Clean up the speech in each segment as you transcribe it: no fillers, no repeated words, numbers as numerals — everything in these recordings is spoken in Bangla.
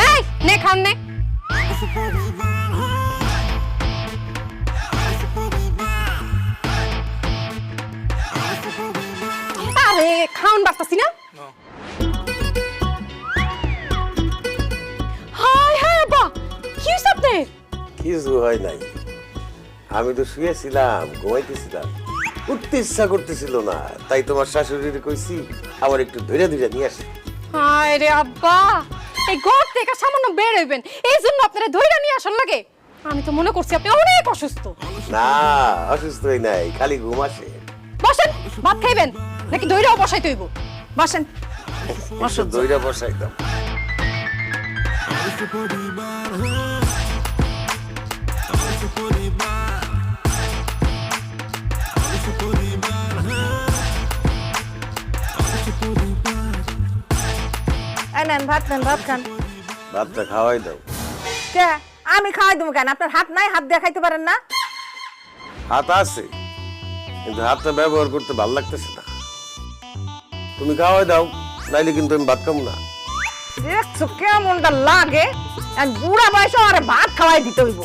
এই নে খান নে। আরে খাওন বাড়তাছি না। হাই হাই আব্বা, কি হইছে আপনার? কিছু হয় নাই, আমি তো শুয়েছিলাম, ঘুমাইতেছিলাম, উঠতে ইচ্ছা করতেছিল না, তাই তোমার শাশুড়ির কইছি আমার একটু ধৈর্য ধৈর্য নিয়ে আসে। হায় রে আব্বা, এই ঘর থেকে সামান্য বের হইবেন এই জন্য আপনারা ধৈর্য নিয়ে আসার লাগে? আমি তো মনে করছি আপনি অনেক অসুস্থ। না, অসুস্থ হই নাই, খালি ঘুম আসে। বসেন, ভাত খাইবেন নাকি ধৈর্য বসাইতে হইব? বসেন। ধৈর্য বসাইতাম। নেন ভাত খান। ভাতটা খাওয়াই দাও। কে? আমি খাওয়াই দেবো কেন? আপনার হাত নাই, হাত দিয়ে খাইতে পারেন না? হাত আছে, কিন্তু হাতটা ব্যবহার করতে ভালো লাগতেছে না। তুমি খাওয়াই দাও, নাইলে কিন্তু আমি ভাত খাবো না। দেখছো কেমনটা লাগে? বুড়া বয়সে আরে ভাত খাওয়াই দিতে হইব।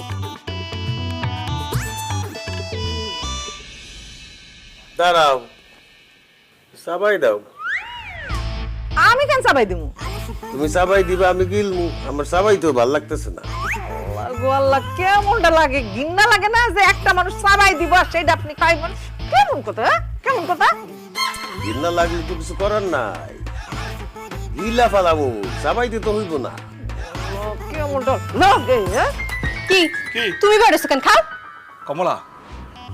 দাঁড়াও, চাবাই দাও। আমি কেন চাবাই দিমু? তুমি চাবাই দিবা, আমি গিলমু, আমার চাবাই তো ভালো লাগতেছে না। আল্লাহ, কেমনটা লাগে? ঘিন্না লাগে না যে একটা মানুষ চাবাই দিব আর সেটা আপনি খাইবেন? কেমন কথা? কেমন কথা? ঘৃণা লাগলে তো কিছু করার নাই, গিলা ফালামু, চাবাই দিতে হইব না। কেমনটা লাগে? কি তুমি বেরোছো কেন? খাও। কমলা,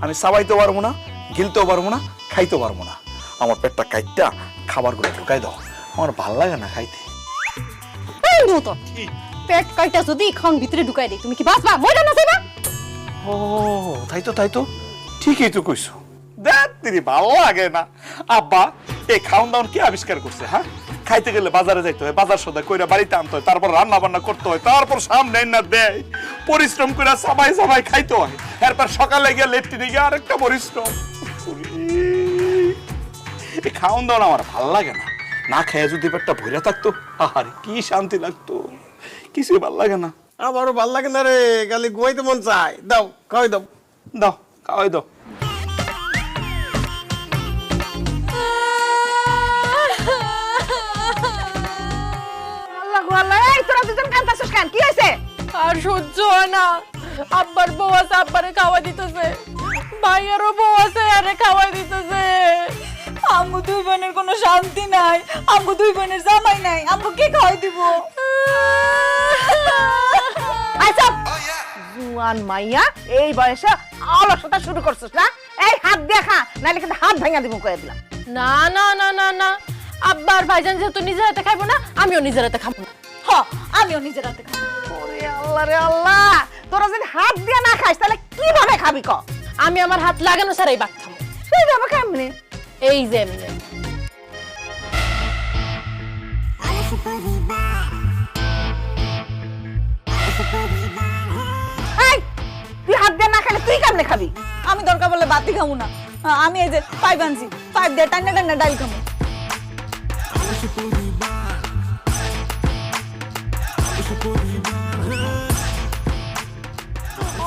আমি চাবাইতেও পারবো না, গিলতেও পারবো না, খাইতেও পারবো না। আমার পেটটা কাইটটা খাবারগুলো ঢুকাই দাও, আমার ভাল লাগে না খাইতে। এই মুতো পেট কাইটা যদি খান ভিতরে ঢুকাই দেই তুমি কি বাঁচবা? মইরা না যাইবা? ও তাই তো ঠিকই তো কইছো। দেখ ভালো লাগে না। আব্বা এই খাওন দাওন কি আবিষ্কার করছে? হ্যাঁ, খাইতে গেলে বাজারে যাইতে হয়, বাজার সদাই কইরা বাড়িতে আনতে হয়, তারপর রান্না বান্না করতে হয়, তারপর সামনে না দেয়, পরিশ্রম করে সবাই খাইতে হয়, এরপর সকালে গিয়ে লেট্রিনে গিয়ে আরেকটা পরিশ্রম। এই খাওন দাওন আমার ভাল লাগে না। না খেয়ে যদি পেটটা ভরে থাকতো, আরে কি শান্তি লাগতো। কিছুই ভাল লাগে না। আমারও ভাল লাগে না রে, খালি ঘুমাইতে মন চায়। দাও, খাওয়াই দাও। দাও, খাওয়াই দাও। আল্লাহ গো আল্লাহ, এই তোরা দুজন কাঁদতাছিস কেন? কি হইছে? আর সহ্য হয় না। আব্বার বউ আছে, আব্বারে খাওয়া দিতেছে, ভাইয়ারও বউ আছে, আরে খাওয়া দিতেছে। আমগো দুই বোনের কোনো শান্তি নাই, আমগো দুই বোনের জামাই নাই, আমগো কে খাওয়াই দিব? আচ্ছা, জুয়ান মাইয়া এই বয়সে অলসতা শুরু করছিস না? এই হাত দেখা, নাইলে কিন্তু হাত ভাঙা দিব কয়ে দিলাম। না না না না না, আব্বার ভাইজান যেহেতু নিজের হাতে খাইবো না, আমিও নিজের হাতে খাবো না। হ, আমিও নিজের হাতে খাবো। ওরে আল্লাহ রে আল্লাহ, তোরা যদি হাত দিয়ে না খাইস তাহলে কিভাবে খাবি ক? আমি আমার হাত লাগানো ছাড়াই ভাত খাবো। সেই যাবে কেমনে? এই যে এমনি। এই, তুই হাত দিয়ে না খাইলে তুই কেমনে খাবি? আমি দরকার বললে বাতি খামু না, আমি এই যে পাইপ আনছি, পাইপ দিয়ে টান্না টান্না ডাল খামু।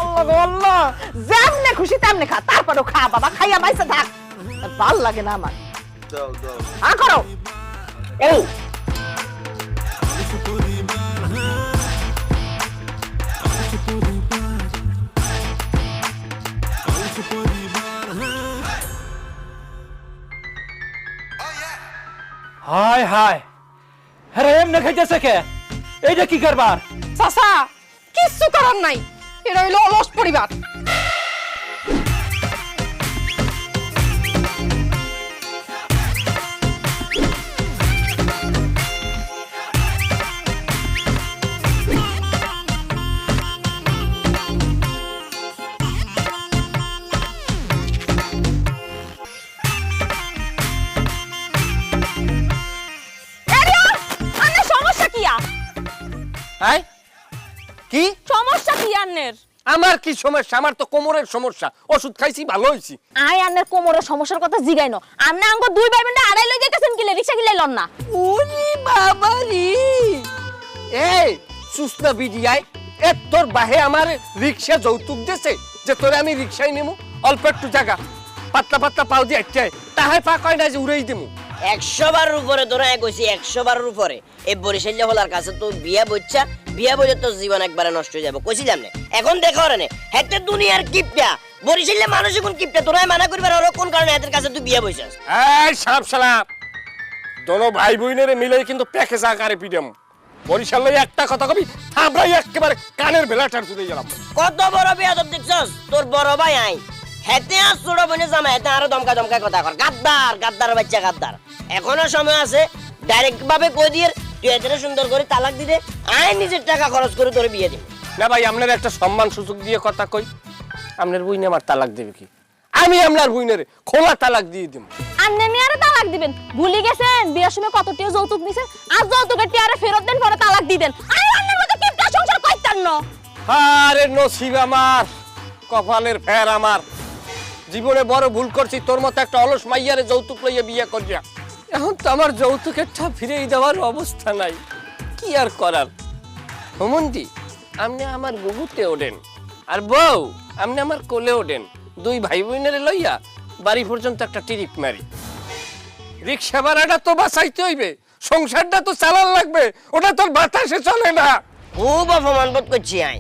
আল্লাহ গো আল্লাহ, যেমনে খুশি তেমনে খা, তারপরেও খা বাবা, খাইয়া বাইসে থাক। আর ভাল লাগে না আমার। দাও দাও। করো। এই হায় হায়, আরে এমনি খাইতেছে কে? এইটা কি কারবার? চাচা, কিচ্ছু করার নাই, এরা হইলো অলস পরিবার। কি সমস্যা কি আন্নের? আমার কি সমস্যা? আমার তো কোমরের সমস্যা, ওষুধ খাইছি ভালো হইছি। আই আন্নের কোমরের সমস্যার কথা জিগাই ন, আমনে আঙ্গ দুই ভাই বোন আড়াই লই যাইতেছেন কিলে রিকশা কিলে লন না? ওরে বাবা রে, সুসনা বিডিয়ায় এ তোর বাহে আমার রিক্সা যৌতুক দেছে যে তোরে আমি রিক্সায় নেবো অল্প একটু জায়গা পাতলা পাতলা পাও দিয়ে একটা তাহাই পা কয় না যে উড়েই দেবো 100 বারের উপরে তোরা কইছি 100 বারের উপরে এই বরিশাল্লা হলার কাছে তো বিয়া বইলে তোর জীবন একবারে নষ্ট হয়ে যাবে কইছিলাম না এখন দেখো রে হেতে দুনিয়ার কিপটা বরিশাল্লা মানুষ কোন কিপটা তোরাই মানা করবার আর কোন কারণে এদের কাছে তুই বিয়া বইছাস এই সাপ সালাপ দোনো ভাই বোনের মিলে কিন্তু প্যাকেজ আকারে পিটাম বরিশালে একটা কথা কবি থামরাই একেবারে কানের বেলাটার তুলে গেলাম কত বড় বেয়াদব দেখছস তোর বড় ভাই আই হেতে আর ছোট বোনে জামা হেতে আরো দমকা কথা কর গাদ্দার বাচ্চা গাদ্দার এখনো সময় আছে ডাইরেক্ট ভাবে কই দিয়ে তুই এতটা সুন্দর করে তালাক দিতে আই নিজের টাকা খরচ করে তোর বিয়ে দিবি না ভাই আপনার একটা সম্মান সুযোগ দিয়ে কথা কই আপনার বইনে আমার তালাক দেবে কি আমি আপনার বইনের খোলা তালাক দিয়ে দিব আন্নে মিয়ারে তালাক দিবেন ভুলি গেছেন বিয়ের সময় কতটিও যৌতুক নিছেন আর যৌতুকের টিয়ারে ফেরত দেন পরে তালাক দিবেন আরে আন্নের মতো কিপটা সংসার কইতান না আরে নসিব আমার কপালের ফের আমার জীবনে বড় ভুল করছি তোর মতো একটা অলস মাইয়ারে যৌতুক লইয়া বিয়ে করিয়া এখন তো আমার যৌতুকের টা ফিরেই দেওয়ার অবস্থা নাই কি আর করার হোমন্দি আপনি আমার বুবুতে ওঠেন আর বউ আপনি আমার কোলে ওঠেন দুই ভাই বোনের লইয়া বাড়ি পর্যন্ত একটা টিরিপ মারি রিক্সা ভাড়াটা তো বাঁচাইতে হইবে সংসারটা তো চালান লাগবে ওটা তোর বাতাসে চলে না খুব অপমান বোধ করছি আই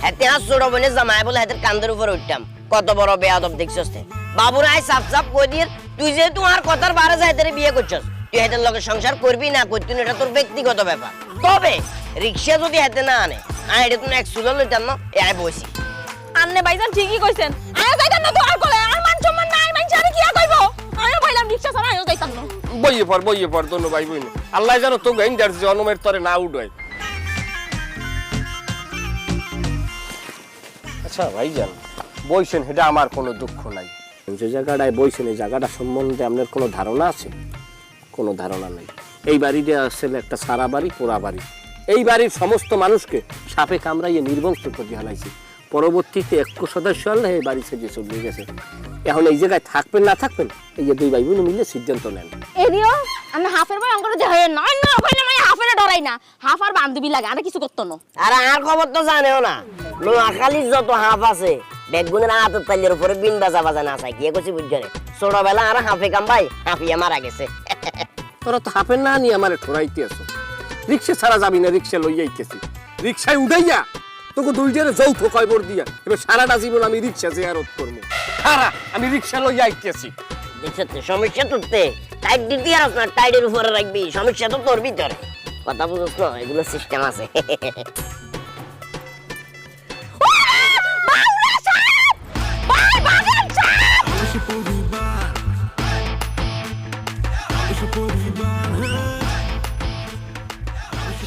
হেতে আর ছোট বোনে জামাই বলে হেতের কান্দের উপরে উঠতাম কত বড় বেয়াদব দেখছস তে বাবুর আই সাপ কই দিয়ে তুই যে তোমার কথার বারে যাই তোরে বিয়ে করছস তুই হেতের লগে সংসার করবি না করতি না এটা তোর ব্যক্তিগত ব্যাপার তবে রিক্সা যদি হেতে না আনে আই এটা তুমি এক সুলল লইতাম না এ আই বসি আন্নে ভাইজান ঠিকই কইছেন আয় যাইতাম না তোমার কোলে আর মান সম্মান নাই মান ছাড়া কি আর কইবো আয় বললাম রিকশা ছাড়া আয় যাইতাম না বইয়ে পর দোনো ভাই বোন আল্লাহ জানো তো গাইন যার জন্মের তরে না উড়ায় আচ্ছা ভাইজান বইছেন এটা আমার কোনো দুঃখ নাই যে জায়গাটায় বইছেন এই জায়গাটা সম্বন্ধে আপনার কোনো ধারণা আছে কোনো ধারণা নাই এই বাড়িটা আসলে একটা সারা বাড়ি পোড়া বাড়ি এই বাড়ির সমস্ত মানুষকে সাপে কামড়াইয়ে নির্বংশ করে হালাইছি পরবর্তীতে 1 সদস্য আল্লাহ এই বাড়ি ছেড়ে চলে গেছে এখন এই জায়গায় থাকবেন না থাকবেন এই যে দুই ভাই বোন মিলে সিদ্ধান্ত নেন এরিও আমি হাফের ভাই অঙ্করে যে হয় না না কইলে আমি হাফের ডরাই না হাফ আর বান্ধবী লাগে আর কিছু করতে না আর আর খবর তো জানেও না নোয়াখালীর যত হাফ আছে বেগুনের হাতের তালের উপরে বিন বাজা না চাই কি কইছি বুঝছেন ছোটবেলা আর হাফে কাম ভাই হাফিয়া মারা গেছে তোরা তো হাফের না নিয়ে আমার ঠোরাইতে আসো রিক্সা ছাড়া যাবি না রিক্সা লইয়া আইতেছি রিক্সায় উঠাইয়া তোকে দুইটারে যৌথ কয়বর দিয়া এবার সারাটা জীবন আমি রিক্সা জিয়ারত করবো সারা আমি রিক্সা লইয়া আইতেছি দেখতে সমস্যা তুলতে টাইট দিতে আর না টাইটের উপরে রাখবি সমস্যা তো তোর ভিতরে কথা বুঝছ না এগুলো সিস্টেম আছে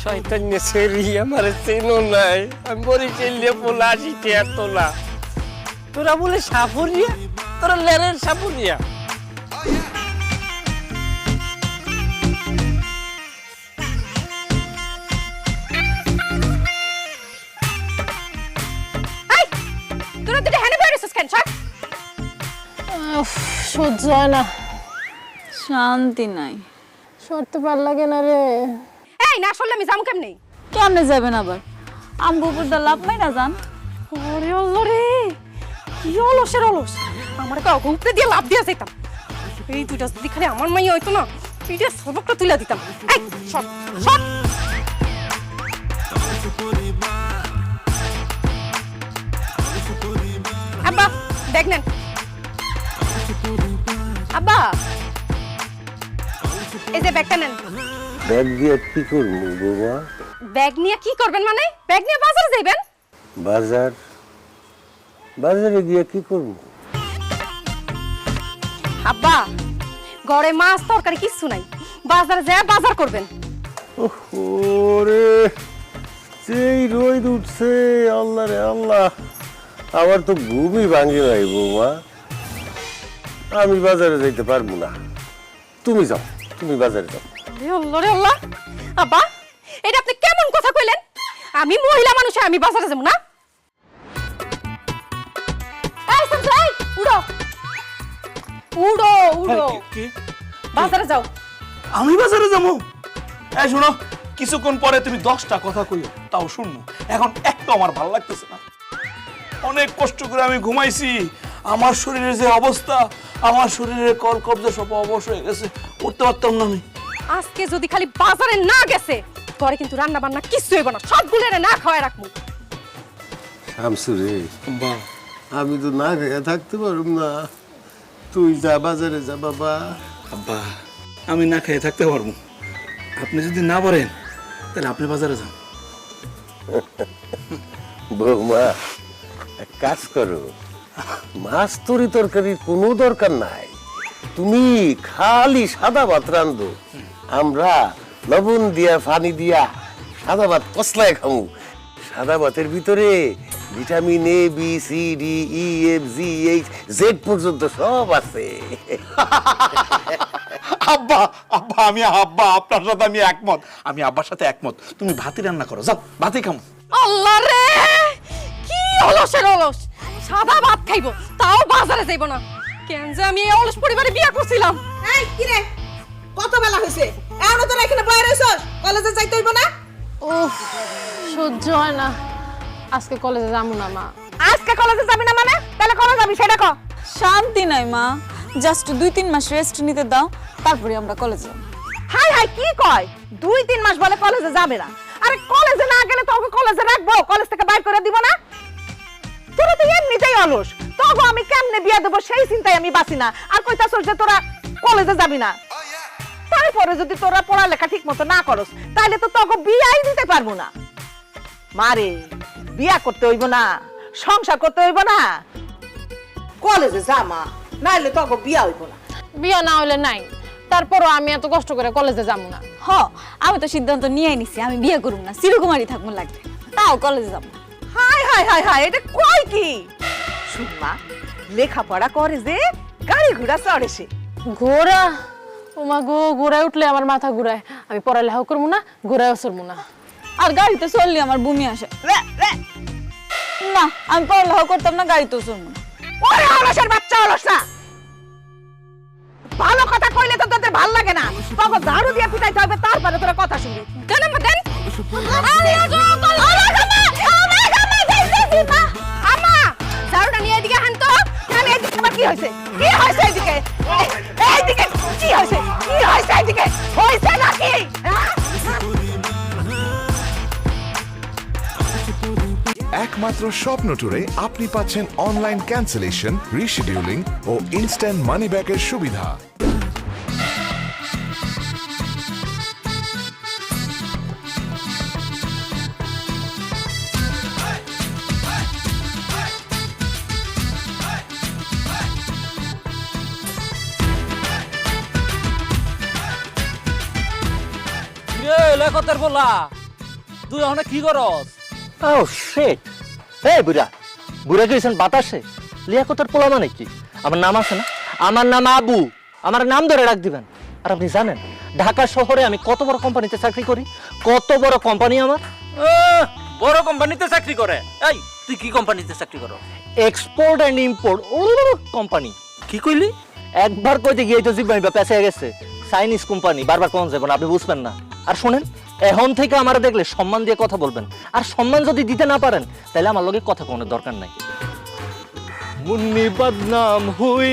শয়তান নেছেরি আমার চেনো নাই আমি বলি চেলিয়ে পোলা আসিতে তোলা তোরা বলে সাপুরিয়া তোরা লেরের সাপুরিয়া এই তোরা দুটো হেনে বেরিয়েছিস কেন ছাড় সহ্য হয় না শান্তি নাই সরতে পার লাগে না রে এই না শুনলে আমি যাবো কেমনে কেমনে যাবেন আবার আমগো উপরটা লাভ নাই না জান ওরে আল্লাহ রে কি অলসের অলস আমার কাউকে উপরে দিয়ে লাভ দিয়ে যেতাম এই দুইটা যদি খালি আমার মাইয়া হইতো না পিঠে সবকটা তুলে দিতাম এই সব সব আব্বা দেখ নেন আব্বা এই যে ব্যাগটা নেন ব্যাগ দিয়ে কি করবো বৌমা? ব্যাগ নিয়ে কি করবেন মানে ব্যাগ নিয়ে বাজারে যাইবেন বাজারে গিয়ে কি করবো? আব্বা ঘরে মাছ তরকারি কিছু নাই বাজারে যায় বাজার করবেন ওরে সেই রোদ উঠছে আল্লাহ রে আল্লাহ আমার তো ঘুমই ভাঙে নাই বৌমা আমি বাজারে যাইতে পারবো না তুমি যাও তুমি বাজারে যাও আল্লাহ রে আল্লাহ আব্বা এটা আপনি কেমন কথা কইলেন আমি মহিলা মানুষ আমি বাজারে যাব না এই সঞ্জয় এই উড়ো উড়ো উড়ো কি বাজারে যাও আমি বাজারে যাবো এই শোনো কিছুক্ষণ পরে তুমি 10টা কথা কইও, তাও শুনবো। এখন একটু আমার ভালো লাগতেছে না। অনেক কষ্ট করে আমি ঘুমাইছি, আমার শরীরের যে অবস্থা, আমার শরীরের কল কবজা সব অবশ হয়ে গেছে, উঠতে পারতাম না আমি। আজকে যদি খালি বাজারে না গেছে পরে কিন্তু রান্না বান্না কিছু হইব না, সবগুলো না খাওয়াই রাখবো। শামসু রে, আমি তো না খেয়ে থাকতে পারব না। তুই যা বাজারে যা বাবা। আব্বা, আমি না খেয়ে থাকতে পারবো, আপনি যদি না পারেন তাহলে আপনি বাজারে যান। বৌমা, এক কাজ করো, মাছ তরকারির কোনো দরকার নাই। তুমি খালি সাদা ভাত রান্ধো, আমরা লবণ দিয়া পানি দিয়া সাদা ভাত কসলায় খামু। সাদা ভাতের ভিতরে vitamin A B C D E F G H Z পর্যন্ত সব আছে। আব্বা আব্বা আমি আব্বা আপনার সাথে আমি একমত, আমি আব্বার সাথে একমত। তুমি ভাতই রান্না করো, যাও ভাতই খামো। আল্লাহ রে, কি অলসের অলস, সাদা ভাত খাইবো তাও বাজারে যাইব না। কেন যে আমি এই অলস পরিবারে বিয়ে করছিলাম। এই কি রে, কত বেলা হয়েছে, এখনো তোরা এখানে বয়ে রইছস? কলেজে যাইতে হইব না? উফ, সহ্য হয় না, আজকে কলেজে যাবো না মা। আজকে কলেজে যাবি না মানে? তাহলে কবে যাবি সেটা ক। শান্তি নাই মা, জাস্ট 2-3 মাস রেস্ট নিতে দাও, তারপরে আমরা কলেজে যাব। হাই হাই, কি কয় 2-3 মাস বলে কলেজে যাবে না? আরে কলেজে না গেলে তোকে কলেজে রাখবো, কলেজ থেকে বাইর করে দিব না? তোরা তো এমনিতেই অলস, তোকে আমি কেমনে বিয়া দেবো সেই চিন্তায় আমি বাঁচি না। আর কইতাছস যে তোরা কলেজে যাবি না, তারপরে যদি তোরা পড়ালেখা ঠিক মতো না করস তাহলে তো তোকে বিয়াই দিতে পারবো না। মারে, বিয়া করতে হইব না, সংসার করতে হইব না, কলেজে যা মা, নাইলে তোকে বিয়া হইব না। বিয়ে না হইলে নাই, তারপরও আমি এত কষ্ট করে কলেজে যাবো না। হ, আমি তো সিদ্ধান্ত নিয়ে নিছি, আমি বিয়ে করব না, চিরকুমারী থাকবো লাগবে, তাও কলেজে যাব। হাই হাই হাই হাই, এটা কই কি? শুন মা, লেখাপড়া করে যে গাড়ি ঘোড়া চড়ে সে। ঘোড়া, ওমা গো, ঘোড়ায় উঠলে আমার মাথা ঘুরায়, আমি পড়ালেখা করবো না, ঘোড়ায়ও চড়বো না। আর গাড়িতে চললে আমার বমি আসে। না, আমি পড়ালেখা করতাম না, গাড়িতেও চলবো না। ওরে অলসের বাচ্চা, অলস না। ভালো কথা কইলে তো তোদের ভাল লাগে না, তোকে ঝাড়ু দিয়ে পিটাইতে হবে, তারপরে তোরা কথা শুনবি। দেন আম্মা, দেন। আম্মা, ঝাড়ুটা নিয়ে এদিকে আন তো। কেন এদিকে আবার কি হয়েছে? কি হয়েছে এদিকে? এইদিকে কি হয়েছে? কি হয়েছে এদিকে? হয়েছে নাকি? একমাত্র স্বপ্ন ট্যুরে আপনি পাচ্ছেন অনলাইন ক্যান্সেলেশন, রিশিডিউলিং ও ইনস্ট্যান্ট মানি ব্যাকের সুবিধা। রে লেখতের বলা, তুই ওখানে কি করস? ও শিট, এই বুড়া বুড়া গেছেন বাতাসে, লিয়াকতের পোলা মানে কি? আমার নাম আছে না, আমার নাম আবু, আমার নাম ধরে রাখ দিবেন। আর আপনি জানেন ঢাকা শহরে আমি কত বড় কোম্পানিতে চাকরি করি? কত বড় কোম্পানি আমার? বড় কোম্পানিতে চাকরি করে? এই তুই কি কোম্পানিতে চাকরি করো? Export and import company. কি কইলি? একবার কইতে গিয়ে তো জিব্বাই পেঁচে গেছে। চাইনিজ কোম্পানি, বারবার কোন যাবেন, আপনি বুঝবেন না। আর শুনেন, এখন থেকে আমার দেখলে সম্মান দিয়ে কথা বলবেন, আর সম্মান যদি দিতে না পারেন তাহলে আমার লগে কথা কোনো দরকার নাই। মুন্নি বদনাম হুই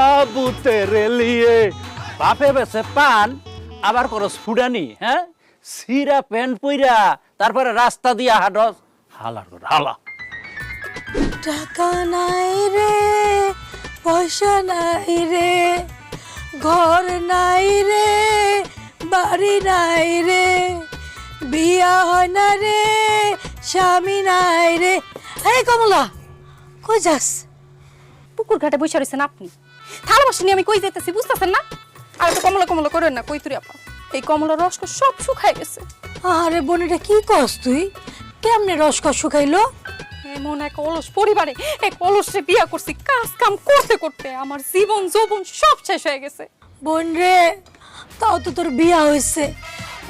আবু তেরে লিয়ে। বাপে বেছে পান, আবার করস ফুডানি, হ্যাঁ? সিরা প্যান্ট পইরা তারপরে রাস্তা দিয়া হাঁটস, হালার কর হালা। টাকা নাই রে, পয়সা নাই রে, ঘর নাই রে, বাড়ি নাই রে, বিয়া হয় না রে, স্বামী নাই রে। এই কমলা, কই যাস? পুকুর ঘাটে বসে রয়েছেন আপনি, থালা বাসন নিয়ে আমি কই যেতেছি বুঝতেছেন না? আর তো কমলা কমলা করেন না, কই তুই আপা, এই কমলার রস সব শুকায় গেছে। আরে বোনেটা কি কস তুই? কেমনে রসকস শুকাইলো? এমন এক অলস পরিবারে এক অলসে বিয়া করছি, কাজ কাম করতে করতে আমার জীবন যৌবন সব শেষ হয়ে গেছে। বোন রে, তাও তো তোর বিয়া হয়েছে,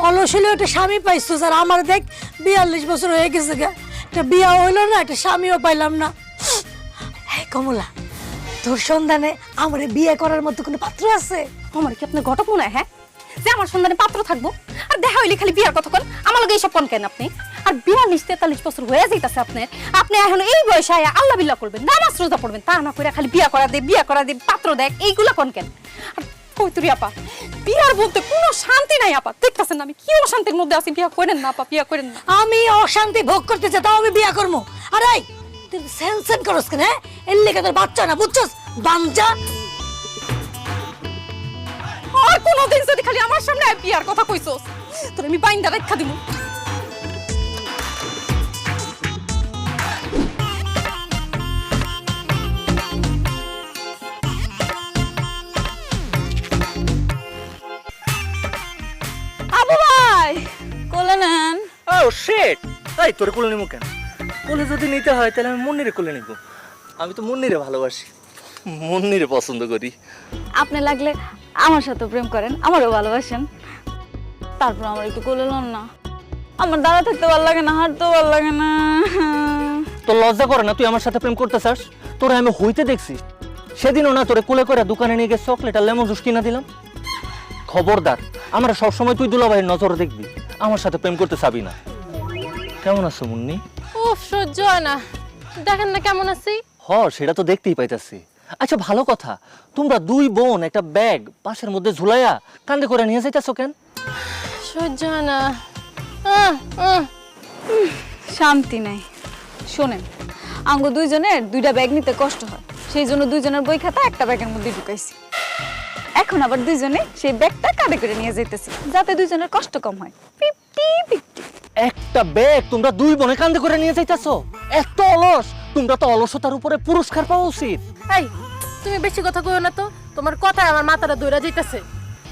অলস হলে একটা স্বামী পাইছো। আর আমার দেখ 42 বছর হয়ে গেছে গা, একটা বিয়া হইলো না, একটা স্বামীও পাইলাম না। এই কমলা, তোর সন্ধানে আমার বিয়ে করার মতো কোনো পাত্র আছে? আমার কি আপনার ঘটক মনে হয়? হ্যাঁ, যে আমার সন্ধানে পাত্র থাকবো? আর দেখা হইলে খালি বিয়ার কথা কোন, আমার লগে এইসব কোন কেন আপনি? আর 42-43 বছর হয়ে যাইতাছে আপনার, আপনি এখন এই বয়সে আয়া আল্লাহ বিল্লাহ করবেন, নামাজ রোজা পড়বেন, তা না করে খালি বিয়া করা দে পাত্র দেখ, এইগুলা কোন কেন? কই তুই আপা, বিয়ার বলতে কোনো শান্তি নাই আপা, দেখতেছেন না আমি কি অশান্তির মধ্যে আছি। বিয়া করেন না আপা, বিয়া করেন না। আমি অশান্তি ভোগ করতে চাই, তাও আমি বিয়া করবো। আর এই তুই সেনসেন করস কেন? হ্যাঁ, এর লেগে তোর বাচ্চা না, বুঝছস? বাঞ্চা। আর কোনোদিন যদি খালি আমার সামনে বিয়ার কথা কইছস, তোর আমি বাইন্দা রেখা দিমু। আবু ভাই কোলে নেন। ও শিট, তাই তোরে কোলে নিব কেন? কোলে যদি নিতে হয় তাহলে আমি মুন্নিরে কোলে নিব। আমি তো মুন্নিরে ভালোবাসি, মুন্নিরে পছন্দ করি। আপনি লাগলে আমার সাথে প্রেম করেন, আমারও ভালোবাসেন, তারপর আমার একটু কোলে লন না। আমার দাঁড়া থাকতে ভালো লাগে না, হাঁটতেও ভালো লাগে না। তোর লজ্জা করে না তুই আমার সাথে প্রেম করতে চাস? তোরে আমি হইতে দেখছি, সেদিনও না তোরে কোলে করে দোকানে নিয়ে গিয়ে চকলেট আর লেমন জুস কিনা দিলাম। খবরদার, আমরা সবসময় তুই দুলাভাইয়ের নজরে দেখবি, আমার সাথে প্রেম করতে চাবি না। কেমন আছো মুন্নি? উফ, সহ্য হয় না, দেখেন না কেমন আছি। হ, সেটা তো দেখতেই পাইতাছি। আচ্ছা ভালো কথা, তোমরা দুই বোন একটা ব্যাগ পাশের মধ্যে ঝুলাইয়া কান্দে করে নিয়ে যাইতাছো কেন? সহ্য হয় না। শান্তি নাই। শোনেন, আঙ্গ দুইজনের দুইটা ব্যাগ নিতে কষ্ট হয়, সেই জন্য দুইজনের বই খাতা একটা ব্যাগের মধ্যে ঢুকাইছি। এখন আবার দুইজনে সেই ব্যাগটা কাঁধে করে নিয়ে যাইতেছি, যাতে দুইজনের কষ্ট কম হয়। 50-50। একটা ব্যাগ তোমরা দুই বোনে কান্দে করে নিয়ে যাইতাছো? এত অলস! তোমরা তো অলসতার উপরে পুরস্কার পাওয়া উচিত। এই, তুমি বেশি কথা কইও না তো, তোমার কথায় আমার মাথাটা দৌড়া যাইতেছে,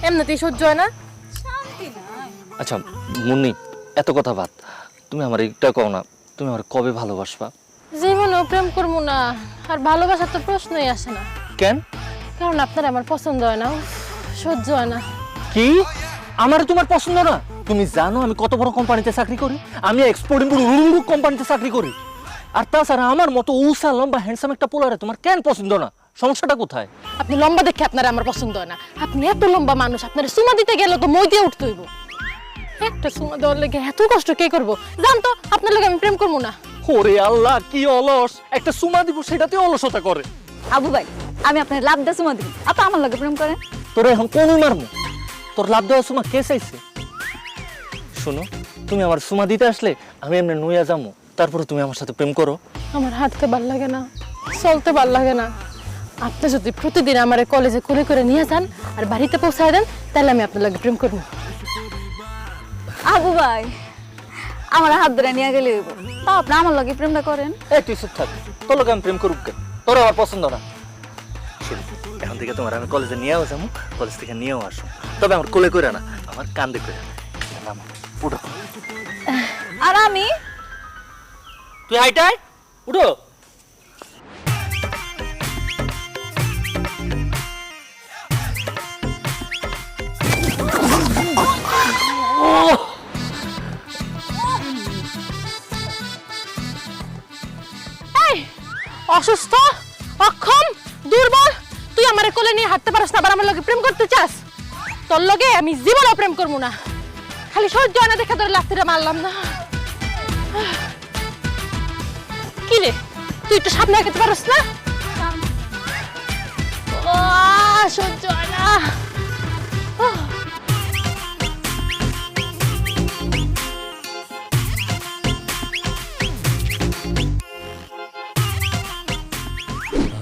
এমনিতেই সহ্য হয় না। আচ্ছা মুন্নি, এত কথা বাদ, তুমি আমার একটা কও না, তুমি আমার কবে ভালোবাসবা? জীবনেও প্রেম করবো না, আর ভালোবাসার তো প্রশ্নই আসে না, কেন? কারণ আপনার আমার পছন্দ হয় না। উফ, সহ্য হয় না। কি? আমার তোমার পছন্দ না? তুমি জানো আমি কত বড় কোম্পানিতে চাকরি করি? আমি এক্সপোর্ট ইম্পোর্ট কোম্পানিতে চাকরি করি। আর তাছাড়া আমার মতো উষা লম্বা হ্যান্ডসাম একটা পোলারে তোমার কেন পছন্দ না? সমস্যাটা কোথায়? আপনি লম্বা দেখে আপনার আমার পছন্দ হয় না, আপনি এত লম্বা মানুষ, আপনার সুমা দিতে গেলে তো মই দিয়ে উঠতে হইব। একটা সুমা দেওয়ার লেগে এত কষ্ট কে করবো? জান তো, আপনার লগে আমি প্রেম করবো না। ওরে আল্লাহ, কি অলস! একটা সুমা দিব সেটাতে অলসতা করে। আবু ভাই, আমি আপনার লাভ দিয়ে সুমা দিই, আপনি আমার লগে প্রেম করেন। তোর এখন কোন মারমু? তোর লাভ দেওয়া সুমা কে চাইছে? শোনো, তুমি আমার সুমা দিতে আসলে আমি এমনি নইয়া যাবো, তারপরে তুমি আমার সাথে প্রেম করো। আমার হাঁটতে ভাল লাগে না, চলতে ভাল লাগে না। আপনি যদি প্রতিদিন আমার কলেজে কোলে করে নিয়ে যান আর বাড়িতে পৌঁছায় দেন, তাহলে আমি আপনার লগে প্রেম করবো। আবু ভাই, আমার হাত ধরে নিয়ে গেলে হইব, তাও আপনি আমার লগে প্রেমটা করেন। এই তুই চুপ থাক, তোর লোক আমি প্রেম করুক কেন? তোর আমার পছন্দ না। শোনো, এখন থেকে তোমার আমি কলেজে নিয়েও যাবো, কলেজ থেকে নিয়েও আসো, তবে আমার কোলে করে না, আমার কান্দে করে নামো, উঠো। আর আমি? তুই হাইটাই উঠো। এই, অসুস্থ, অক্ষম, দুর্বল, তুই আমার কোলে নিয়ে হাঁটতে পারস না, আবার আমার লগে প্রেম করতে চাস? তোর লগে আমি জীবনেও প্রেম করবো না। খালি সহ্য হয় না দেখে তোর লাত্তিটা মারলাম না। কি রে, তুই একটু সামনে আগাতে পারস না? সহ্য হয় না।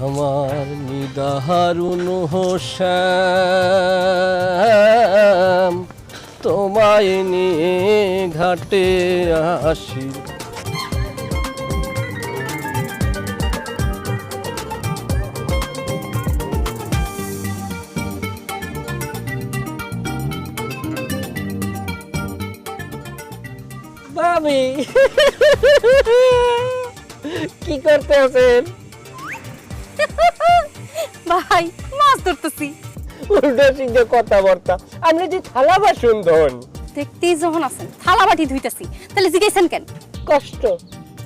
আমার নিদারুণ শ্যাম, তোমায় নিয়ে ঘাটে আসি। ভাবি কি করতে আছেন? ভাই, মাছ ধরতেছি। উল্টো সিদ্ধে কথাবার্তা, আপনি যে থালা বাসন ধন। দেখতেই যখন আছেন থালা বাটি ধুইতেছি, তাহলে জিজ্ঞাসেন কেন? কষ্ট,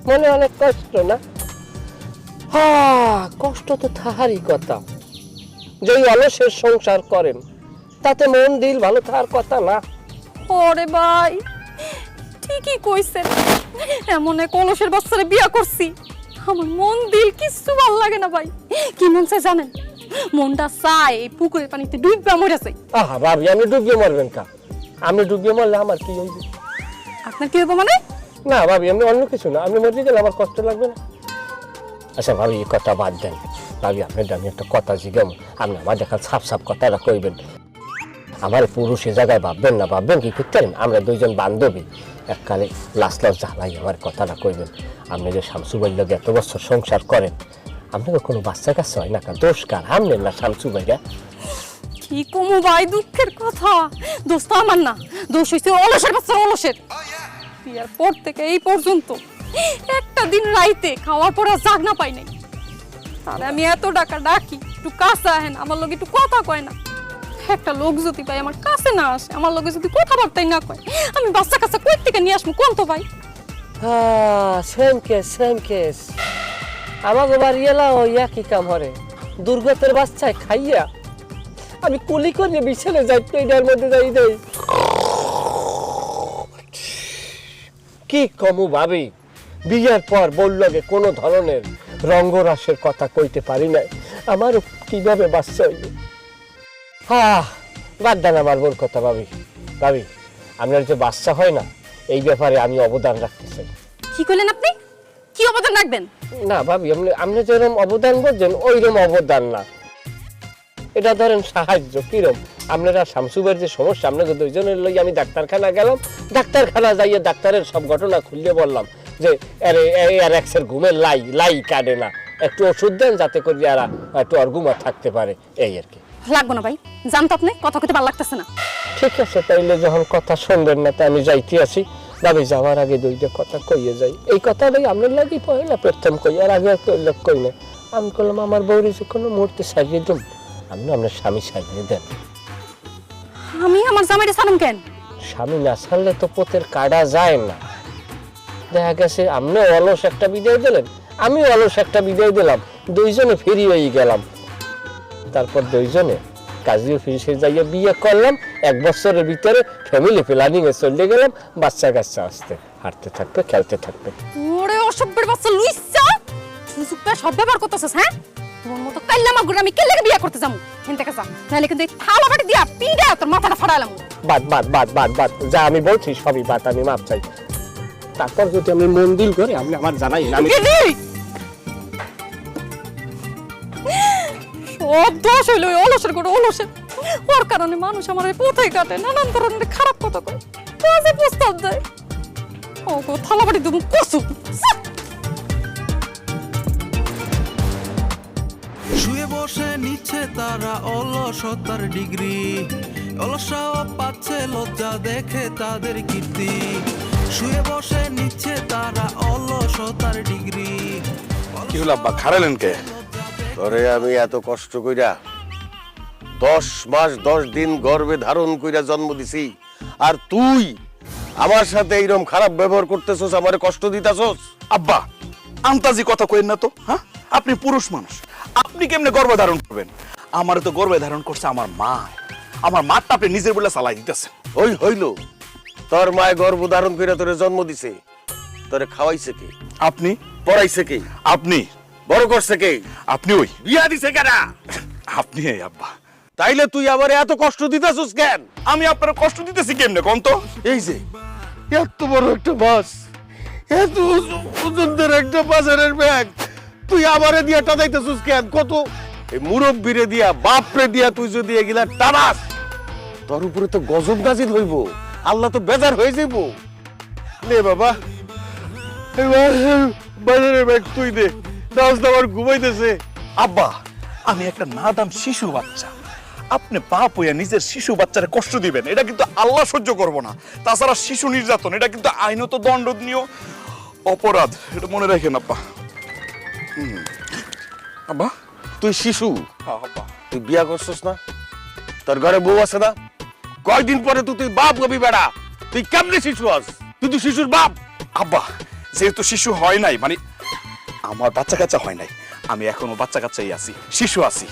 মনে অনেক কষ্ট না? হ্যাঁ, কষ্ট তো তাহারই কথা, যে অলসের সংসার করেন তাতে মন দিল ভালো থাকার কথা না। ওরে ভাই ঠিকই কইছেন, এমন এক অলসের বাচ্চারে বিয়া করছি, আমার মন দিল কিচ্ছু ভাল লাগে না ভাই। কি মন চায় জানেন? মনটা চায় এই পুকুরের পানিতে ডুববা মরে যায়। আহা ভাবি, আপনি ডুবিয়ে মরবেন কা? আপনি ডুবিয়ে মরলে আমার কি হইবে? আপনার কি হইব মানে? না ভাবি, আপনি অন্য কিছু না, আপনি মরে গেলে আমার কষ্ট লাগবে না। আচ্ছা ভাবি, এই কথা বাদ দেন। ভাবি আপনার আমি একটা কথা জিজ্ঞাম, আপনি আমার দেখা সাপ সাপ কথাটা কইবেন। আমার পুরুষের জায়গায় ভাববেন না, ভাববেন কি করতে পারেন? আমরা দুইজন বান্ধবী এককালে লাশ জ্বালাই, আমার কথাটা কইবেন। আপনি যে শামসু ভাইয়ের লগে এত বছর সংসার করেন, আপনাকে কোনো বাচ্চা কাছে হয় না কার? দোষ কার? আমনেন না শামসু ভাইয়া? কি কমু ভাই, দুঃখের কথা। দোষ তো আমার না, দোষ হইছে অলসের বাচ্চা, অলসের। বিয়ার পর থেকে এই পর্যন্ত একটা দিন রাইতে খাওয়ার পর আর জাগ না পাই নাই। তাহলে আমি এত টাকা ডাকি, একটু কাছে আহেন, আমার লগে একটু কথা কয় না। একটা লোক যদি ভাই আমার কাছে না আসে, আমার লগে যদি কথাবার্তাই না কয়, আমি বাচ্চা কাছে কই থেকে নিয়ে আসবো কোন তো ভাই? Same case, same case. আমাকে বাড়ি এলা ওই একই কাম হরে। দুর্গতের বাচ্চায় খাইয়া আমি কুলি করে বিছানে যাই, এটার মধ্যে যাই দেই। কি কমু ভাবি, বিয়ের পর বললগে কোনো ধরনের রঙ্গরাসের কথা কইতে পারি নাই। আমারও কিভাবে বাচ্চা হইবে? বাদ দেন আমার বোর কথা ভাবি। ভাবি, আপনার যে বাচ্চা হয় না, এই ব্যাপারে আমি অবদান রাখতে চাই। কি কইলেন আপনি? কি অবদান রাখবেন? না ভাবি, আপনি যেরকম অবদান বলছেন ওইরকম অবদান না, এটা ধরেন সাহায্য। কিরম? আপনারা শামসুবের যে সমস্যা, আপনাকে দুইজনের লই আমি ডাক্তারখানা গেলাম, ডাক্তারখানা যাইয়ে ডাক্তারের সব ঘটনা খুললে বললাম যে আর এক্সের ঘুমের লাই কাটে না, একটু ওষুধ দেন যাতে করে এরা একটু আর ঘুমা থাকতে পারে, এই আর কি। লাগবো না ভাই, জানতো আপনি কথা কইতে ভালো লাগতেছে না। ঠিক আছে, তাইলে যখন কথা শুনবেন না, তাই আমি যাইতে আছি। ভাবি, যাওয়ার আগে দুইটা কথা কইয়ে যাই। এই কথাটাই আপনার লাগি পয়লা প্রথম কই, আর আগে তো লোক কই না। আমি বললাম আমার বউরি যে কোনো মুহূর্তে সারিয়ে দেব, আপনি আপনার স্বামী সারিয়ে দেন। আমি আমার জামাইরে সালাম কেন? স্বামী না ছাড়লে তো পোতের কাটা যায় না। দেখা গেছে আপনি অলস একটা বিদায় দিলেন, আমি অলস একটা বিদায় দিলাম, দুইজনে ফ্রি হয়ে গেলাম। তারপর দুইজনে কাজী অফিসে যাইয়ে বিয়ে করলাম, 1 বছরের ভিতরে ফ্যামিলি প্ল্যানিং এ চলে গেলাম, বাচ্চা কাচ্চা আসতে হাঁটতে থাকবে, খেলতে থাকবে। ওরে অসভ্যের বাচ্চা লুইসা, সুযোগ পেয়ে সব ব্যবহার করতেছিস। হ্যাঁ, তোর মতো কাইল্লা মাগুর আমি কেলে বিয়ে করতে যাবো? হেন থেকে যা, নাহলে কিন্তু থালা বাটি দিয়া পিড়া তোর মাথাটা ফাড়াইলাম। বাদ যা আমি বলছি সবই বাদ, আমি মাপ চাই। তারপর যদি আমি মন দিল করে আপনি আমার জানাই আমি সব দোষ হইলো ওই অলসের করে, অলসের। ওর কারণে মানুষ আমার পথে কাটে, নানান ধরনের খারাপ কথা কয়, কাজে প্রস্তাব দেয়। ও গো থালা বাটি দেবো কসু। শুয়ে বসে নিচ্ছে তারা অলসতার ডিগ্রি, অলসাও পাচ্ছে লজ্জা দেখে তাদের কীর্তি। শুয়ে বসে নিচ্ছে তারা অলসতার ডিগ্রি। কি হলো আব্বা, খারালেন কে? তোরে আমি এত কষ্ট কইরা 10 মাস 10 দিন গর্ভে ধারণ কইরা জন্ম দিছি, আর তুই আমার সাথে এইরকম খারাপ ব্যবহার করতেছস, আমারে কষ্ট দিতাছস। আব্বা, আন্তাজি কথা কইেন না তো। হ্যাঁ, আপনি পুরুষ মানুষ, আপনি কেমনে গর্ভে ধারণ করবেন? আমারে তো গর্ভে ধারণ করছে আমার মা। আমার মাটা আপনি নিজের বলে চালাই দিতেছেন। ওই হইল, তোর মায়ে গর্ভ ধারণ কইরা তোরে জন্ম দিছে, তোরে খাওয়াইছে কে? আপনি। পড়াইছে কে? আপনি। বড় করছে কে? আপনি। ওই বিয়া দিছে কেডা? আপনি। আব্বা, তাইলে তুই আমারে এত কষ্ট দিতাছস কেন? আমি আপনার কষ্ট দিতেছি কেমনে কোন তো? এই যে এত বড় একটা বাস, এত ওজনদার একটা বাজারের ব্যাগ, তুই আমারে দিয়া টানাইতেছস কেন? কত এই মুরব্বিরে দিয়া, বাপরে দিয়া তুই যদি এগুলা টানাস, তোর উপরে তো গজব নাজিল হইব, আল্লাহ তো বেজার হয়ে যাইব। নে বাবা, এবার বাজারের ব্যাগ তুই দে, দাস আমার ঘুমাইতেছে। আব্বা, আমি একটা নাদাম শিশু বাচ্চা, আপনি বাপ হইয়া নিজের শিশু বাচ্চারে কষ্ট দিবেন, এটা কিন্তু আল্লাহ সহ্য করবো না। তাছাড়া শিশু নির্যাতন এটা কিন্তু আইনত দণ্ডনীয় অপরাধ, এটা মনে রাখেন আব্বা। আব্বা, তুই শিশু, আব্বা তুই বিয়া করছস না? তোর ঘরে বউ আছে না? কয়দিন পরে তুই বাপ হবি বেড়া, তুই কেমনে শিশু আস? তুই তো শিশুর বাপ। আব্বা, যেহেতু শিশু হয় নাই, মানে আমার বাচ্চা কাচ্চা হয় নাই, আমি এখনো বাচ্চা কাচ্চাই আছি, শিশু আছি।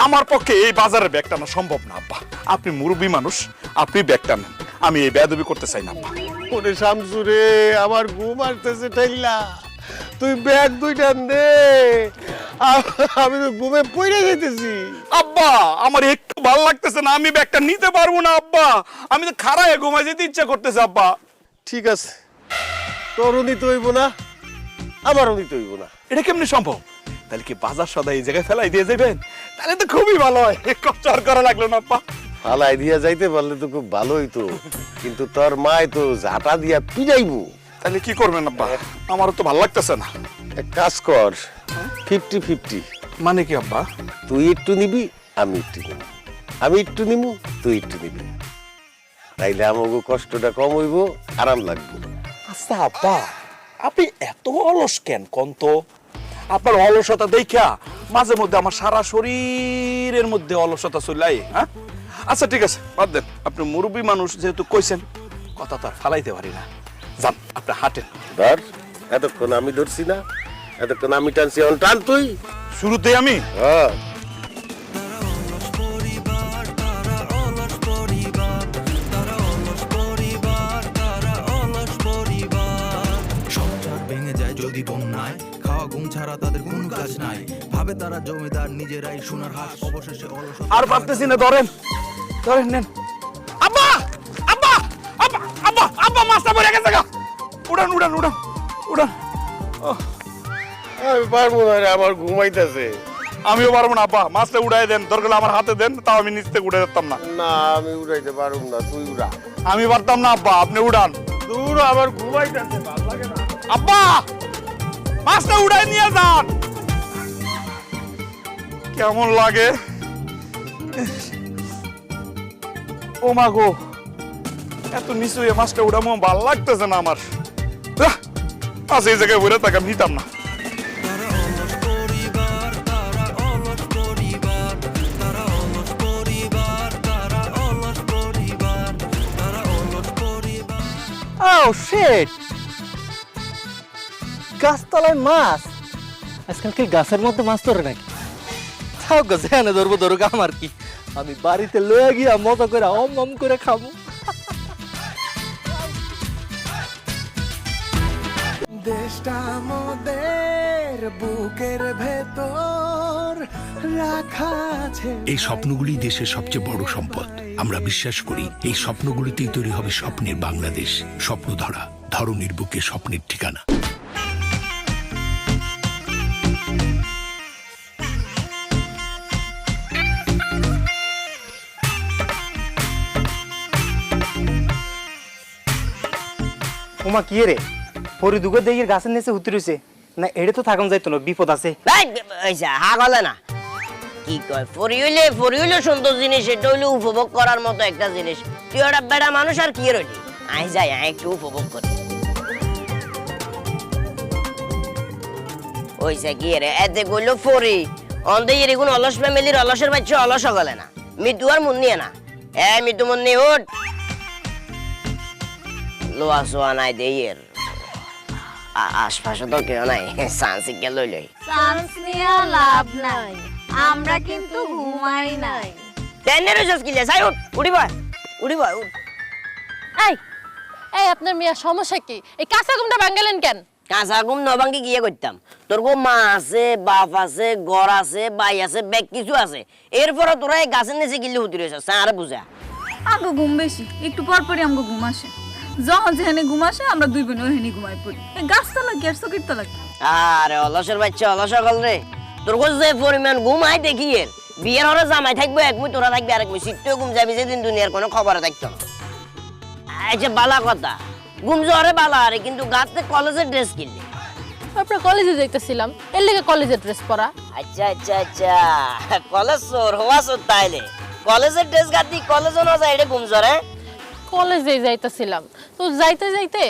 আমার পক্ষে এই বাজারে ব্যাগ টানা সম্ভব না আব্বা। আপনি মুরব্বী মানুষ, আপনি ব্যাগ টানেন। আমি এই বেয়াদবি করতে চাই না আব্বা। ওরে শামসু রে, আমার ঘুম আসতেছে ঠাইলা, তুই ব্যাগ দুইটা দে, আমি তো ঘুমে পড়ে যেতেছি। আব্বা আমার একটু ভালো লাগতেছে না, আমি ব্যাগটা নিতে পারবো না আব্বা। আমি তো খাড়ায় ঘুমাই যেতে ইচ্ছা করতেছে আব্বা। ঠিক আছে, তোরও নিতে হইব না, আমারও নিতে হইব না। এটা কেমনি সম্ভব? তাহলে কি বাজার সদা এই জায়গায় ফেলাই দিয়ে যাবেন? তাহলে তো খুবই ভালো হয়, কষ্ট আর করা লাগলো না আব্বা। ফালাই দিয়া যাইতে পারলে তো খুব ভালো হইতো, কিন্তু তোর মায় তো ঝাঁটা দিয়া পিজাইবো। তাহলে কি করবেন আব্বা? আমারও তো ভালো লাগতেছে না। এক কাজ কর, 50-50। মানে কি আব্বা? তুই একটু নিবি, আমি একটু নিবি, আমি একটু নিবো, তুই একটু নিবি। তাইলে আমাকে কষ্টটা কম হইব, আরাম লাগবে। আচ্ছা আব্বা, আপনি এত অলস কেন কোন তো? আপনার অলসতা দেখা মাঝে মধ্যে আমার সারা শরীরের মধ্যে অলসতা চলে আয়। হ্যাঁ আচ্ছা ঠিক আছে, বাদ দেন। আপনি মুরব্বী মানুষ যেহেতু কইছেন, কথা তো আর ফালাইতে পারি না। যান, আপনি হাঁটেন। ধর, এতক্ষণ আমি ধরছি না, এতক্ষণ আমি টানছি, এখন টান তুই। শুরুতেই আমি? হ্যাঁ। সংসার ভেঙে যায় যদি বন্যায়, খাওয়া ঘুম ছাড়া তাদের কোনো কাজ নাই, ভাবে তারা জমিদার নিজেরাই সোনার হাঁস, অবশেষে অলস। আর পারতেছি না, ধরেন ধরেন, নেন। আব্বা আব্বা আব্বা আব্বা আব্বা, মাছটা পড়ে গেছে গা। উড়ান উড়ান উড়ান উড়ান। আমি পারবো না রে, আমার ঘুমাইতেছে। আমিও পারবো না আব্বা, মাছটা উড়াই দেন, দরকার হলে আমার হাতে দেন, তাও আমি নিচ থেকে উড়ে যেতাম না। না, আমি উড়াইতে পারবো না, তুই উড়া। আমি পারতাম না আব্বা, আপনি উড়ান। দূর, আমার ঘুমাইতেছে, ভালো লাগে না। আব্বা মাছটা উড়াই নিয়ে যান। কেমন লাগে? ও মা গো, এত নিচু হয়ে মাছটা উড়ামো, ভালো লাগতেছে না আমার। আচ্ছা, এই জায়গায় ঘুরে থাকাম, নিতাম না। তারা অলস পরিবার, তারা অলস পরিবার, তারা অলস পরিবার, তারা অলস পরিবার, তারা অলস পরিবার। Oh shit! গাছতলায় মাছ? আজকাল কি গাছের মধ্যে মাছ ধরে নাকি? তাও গাছে এনে ধরবো, ধরুক আমার কি, আমি বাড়িতে লয়ে গিয়া মজা করে অম করে খাবো। দেশটা আমাদের বুকের ভেতর রাখা আছে। এই স্বপ্নগুলি দেশের সবচেয়ে বড় সম্পদ। আমরা বিশ্বাস করি এই স্বপ্নগুলিতেই তৈরি হবে স্বপ্নের বাংলাদেশ। স্বপ্ন ধরা, ধরনীর বুকে স্বপ্নের ঠিকানা। ওমা কি রে, পরি দুগো দেখির গাছের নিচে হুতি রইছে না, এড়ে তো থাকুন যাইতো না, বিপদ আছে। হা গলে না, কি কয়, ফরি হইলে সুন্দর জিনিস, এটা হইলে উপভোগ করার মতো একটা জিনিস। তুই ওটা বেড়া মানুষ, আর কি রইলি? আই যাই, একটু উপভোগ করি। ওইসা কি রে, এতে কইলো ফরি অন্ধে এরকম অলস ফ্যামিলির অলসের বাচ্চা অলস গলে না, মৃত্যু আর মন নিয়ে না। মৃত্যু মন নিয়ে উঠ, লোয়া সোয়া নাই দেয়ের আশপাশে তো কেউ নাই, সানসিকে লই লই। চান্স নিয়ে লাভ নাই, আমরা কিন্তু ঘুমাই নাই। টেনের জস কিলে সাই উঠ, উড়িবা উড়িবা উঠ। এই এই আপনার মিয়া সমস্যা কি? এই কাঁচা ঘুমটা ভাঙালেন কেন? কাঁচা ঘুম নবাঙ্গি গিয়ে করতাম। তোর গো মা আছে, বাপ আছে, ঘর আছে, ভাই আছে, ব্যাগ কিছু আছে, এরপরে তোরা এই গাছের নিচে গিলে হুতি রয়েছে, আর বুঝা। আগে ঘুম বেশি, একটু পর পরই আমাকে ঘুম আসে। যখন যেখানে ঘুম আসে আমরা দুই বোন ওখানে ঘুমাই পড়ি। গাছতলা কি আর চকির তলা কি? আরে অলসের বাচ্চা অলস গল রে, তোর গো যে পরিমাণ ঘুম আই দেখি এর, বিয়ের হরে জামাই থাকবে এক মুই, তোরা থাকবে আরেক মুই, সিটতেও ঘুম যাবি যেদিন দুনিয়ার কোনো খবর থাকতো না। আচ্ছা বালা কথা, ঘুম জ্বরে বালা আরে, কিন্তু গাতে কলেজের ড্রেস কিনলে। আপনার কলেজে যাইতেছিলাম, এর লেগে কলেজের ড্রেস পরা। আচ্ছা আচ্ছা আচ্ছা, কলেজ চোর হওয়া চোর তাইলে কলেজের ড্রেস গাতি কলেজও না যায়, এটা ঘুম জ্বরে। কলেজে যাইতেছিলাম, তো যাইতে যাইতে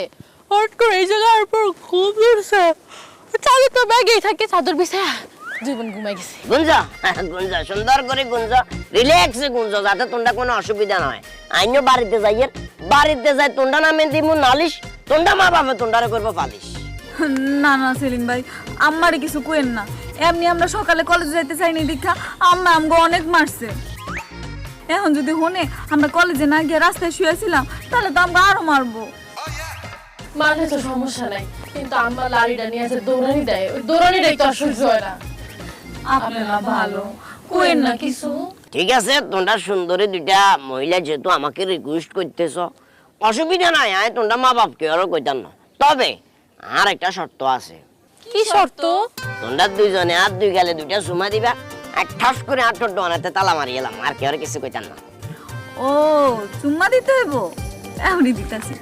হট করে এই জায়গার উপর ঘুম ধরছে, চাদর তো ব্যাগেই থাকে, চাদর বিছায়া জীবন ঘুমাই গেছে। গুঞ্জা গুঞ্জা, সুন্দর করে গুঞ্জা, রিল্যাক্সে গুঞ্জা, যাতে তোমরা কোনো অসুবিধা নয়। আইনও বাড়িতে যাইয়ের, বাড়িতে যাই তোমরা নামে দিব নালিশ, তোমরা মা বাবা তোমরা করবো পালিশ। না না সেলিম ভাই, আমারে কিছু কইেন না, এমনি আমরা সকালে কলেজে যাইতে চাইনি দীক্ষা আম্মা আমগো অনেক মারছে। এখন যদি হনে আমরা কলেজে না গিয়ে রাস্তায় শুয়েছিলাম তাহলে তো আমরা আরো মারবো। মানে তো সমস্যা নাই, কিন্তু আম্মা লাড়িটা নিয়ে আছে দৌড়ানি দেয়, ওই দৌড়ানিটাই তো আর সহ্য হয় না। আপনারা ভালো কোয়েন না কিছু। ঠিক আছে, তোমরা সুন্দরী দুইটা মহিলা যেহেতু আমাকে রিকোয়েস্ট করতেছ, অসুবিধা নাই, আমি তোমরা মা বাপকে আরো কইতাম না। তবে আর একটা শর্ত আছে। কি শর্ত? তোমরা দুইজনে আর দুই গালে দুইটা চুমা দিবা, আর ঠাস করে আর টোট বানাতে তালা মারি এলাম, আর কেউ কিছু কইতাম না। ও চুম্মা দিতে হইব, এখনই দিতেছি।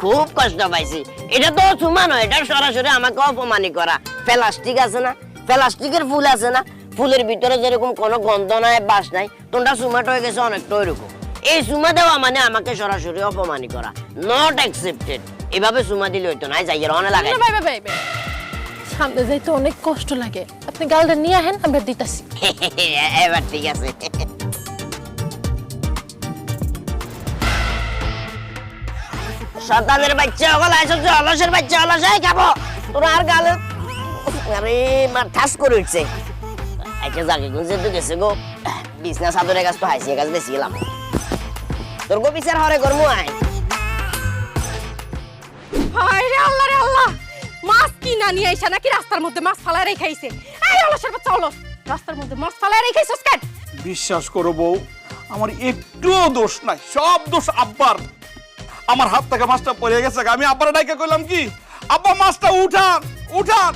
খুব কষ্ট পাইছি। এটা তো চুমা নয়, এটা সরাসরি আমাকে অপমানি করা। প্লাস্টিক আছে না, প্লাস্টিকের ফুল আছে না, ফুলের ভিতরে যেরকম কোনো গন্ধ নাই, বাস নাই, তোমরা চুমাটা হয়ে গেছে অনেকটা ওইরকম। এই চুমা দেওয়া মানে আমাকে সরাসরি অপমানি করা, নট অ্যাকসেপ্টেড। এভাবে চুমা দিলে হইতো না, যাই অনে লাগাই। সামনে যাইতে অনেক কষ্ট লাগে, আপনি গালটা নিয়ে আহেন, আমরা দিতাছি। এবার ঠিক আছে। শতানের বাচ্চা ওগুলো আইসছে, অলসের বাচ্চা অলসাই খাবো তোর আর গালে। আরে মার ঠাস করে উঠছে। আচ্ছা যাকে গুনছে তো গেছে গো, বিছনা চাদরের কাছ তো হাসিয়ে কাছ বেশিলাম তোর গো বিচার হরে করমু আই। হায় রে আল্লাহ রে আল্লাহ, মাছ কি না নিয়ে আইসা নাকি রাস্তার মধ্যে মাছ ফালায় রেখাইছে? এই অলসের বাচ্চা অলস, রাস্তার মধ্যে মাছ ফালায় রেখাইছস কেন? বিশ্বাস করো বউ, আমার একটুও দোষ নাই, সব দোষ আব্বার। আমার হাত থেকে মাছটা পড়ে গেছে, আমি আব্বার ডাইকা কইলাম কি, আব্বা মাছটা উঠান উঠান,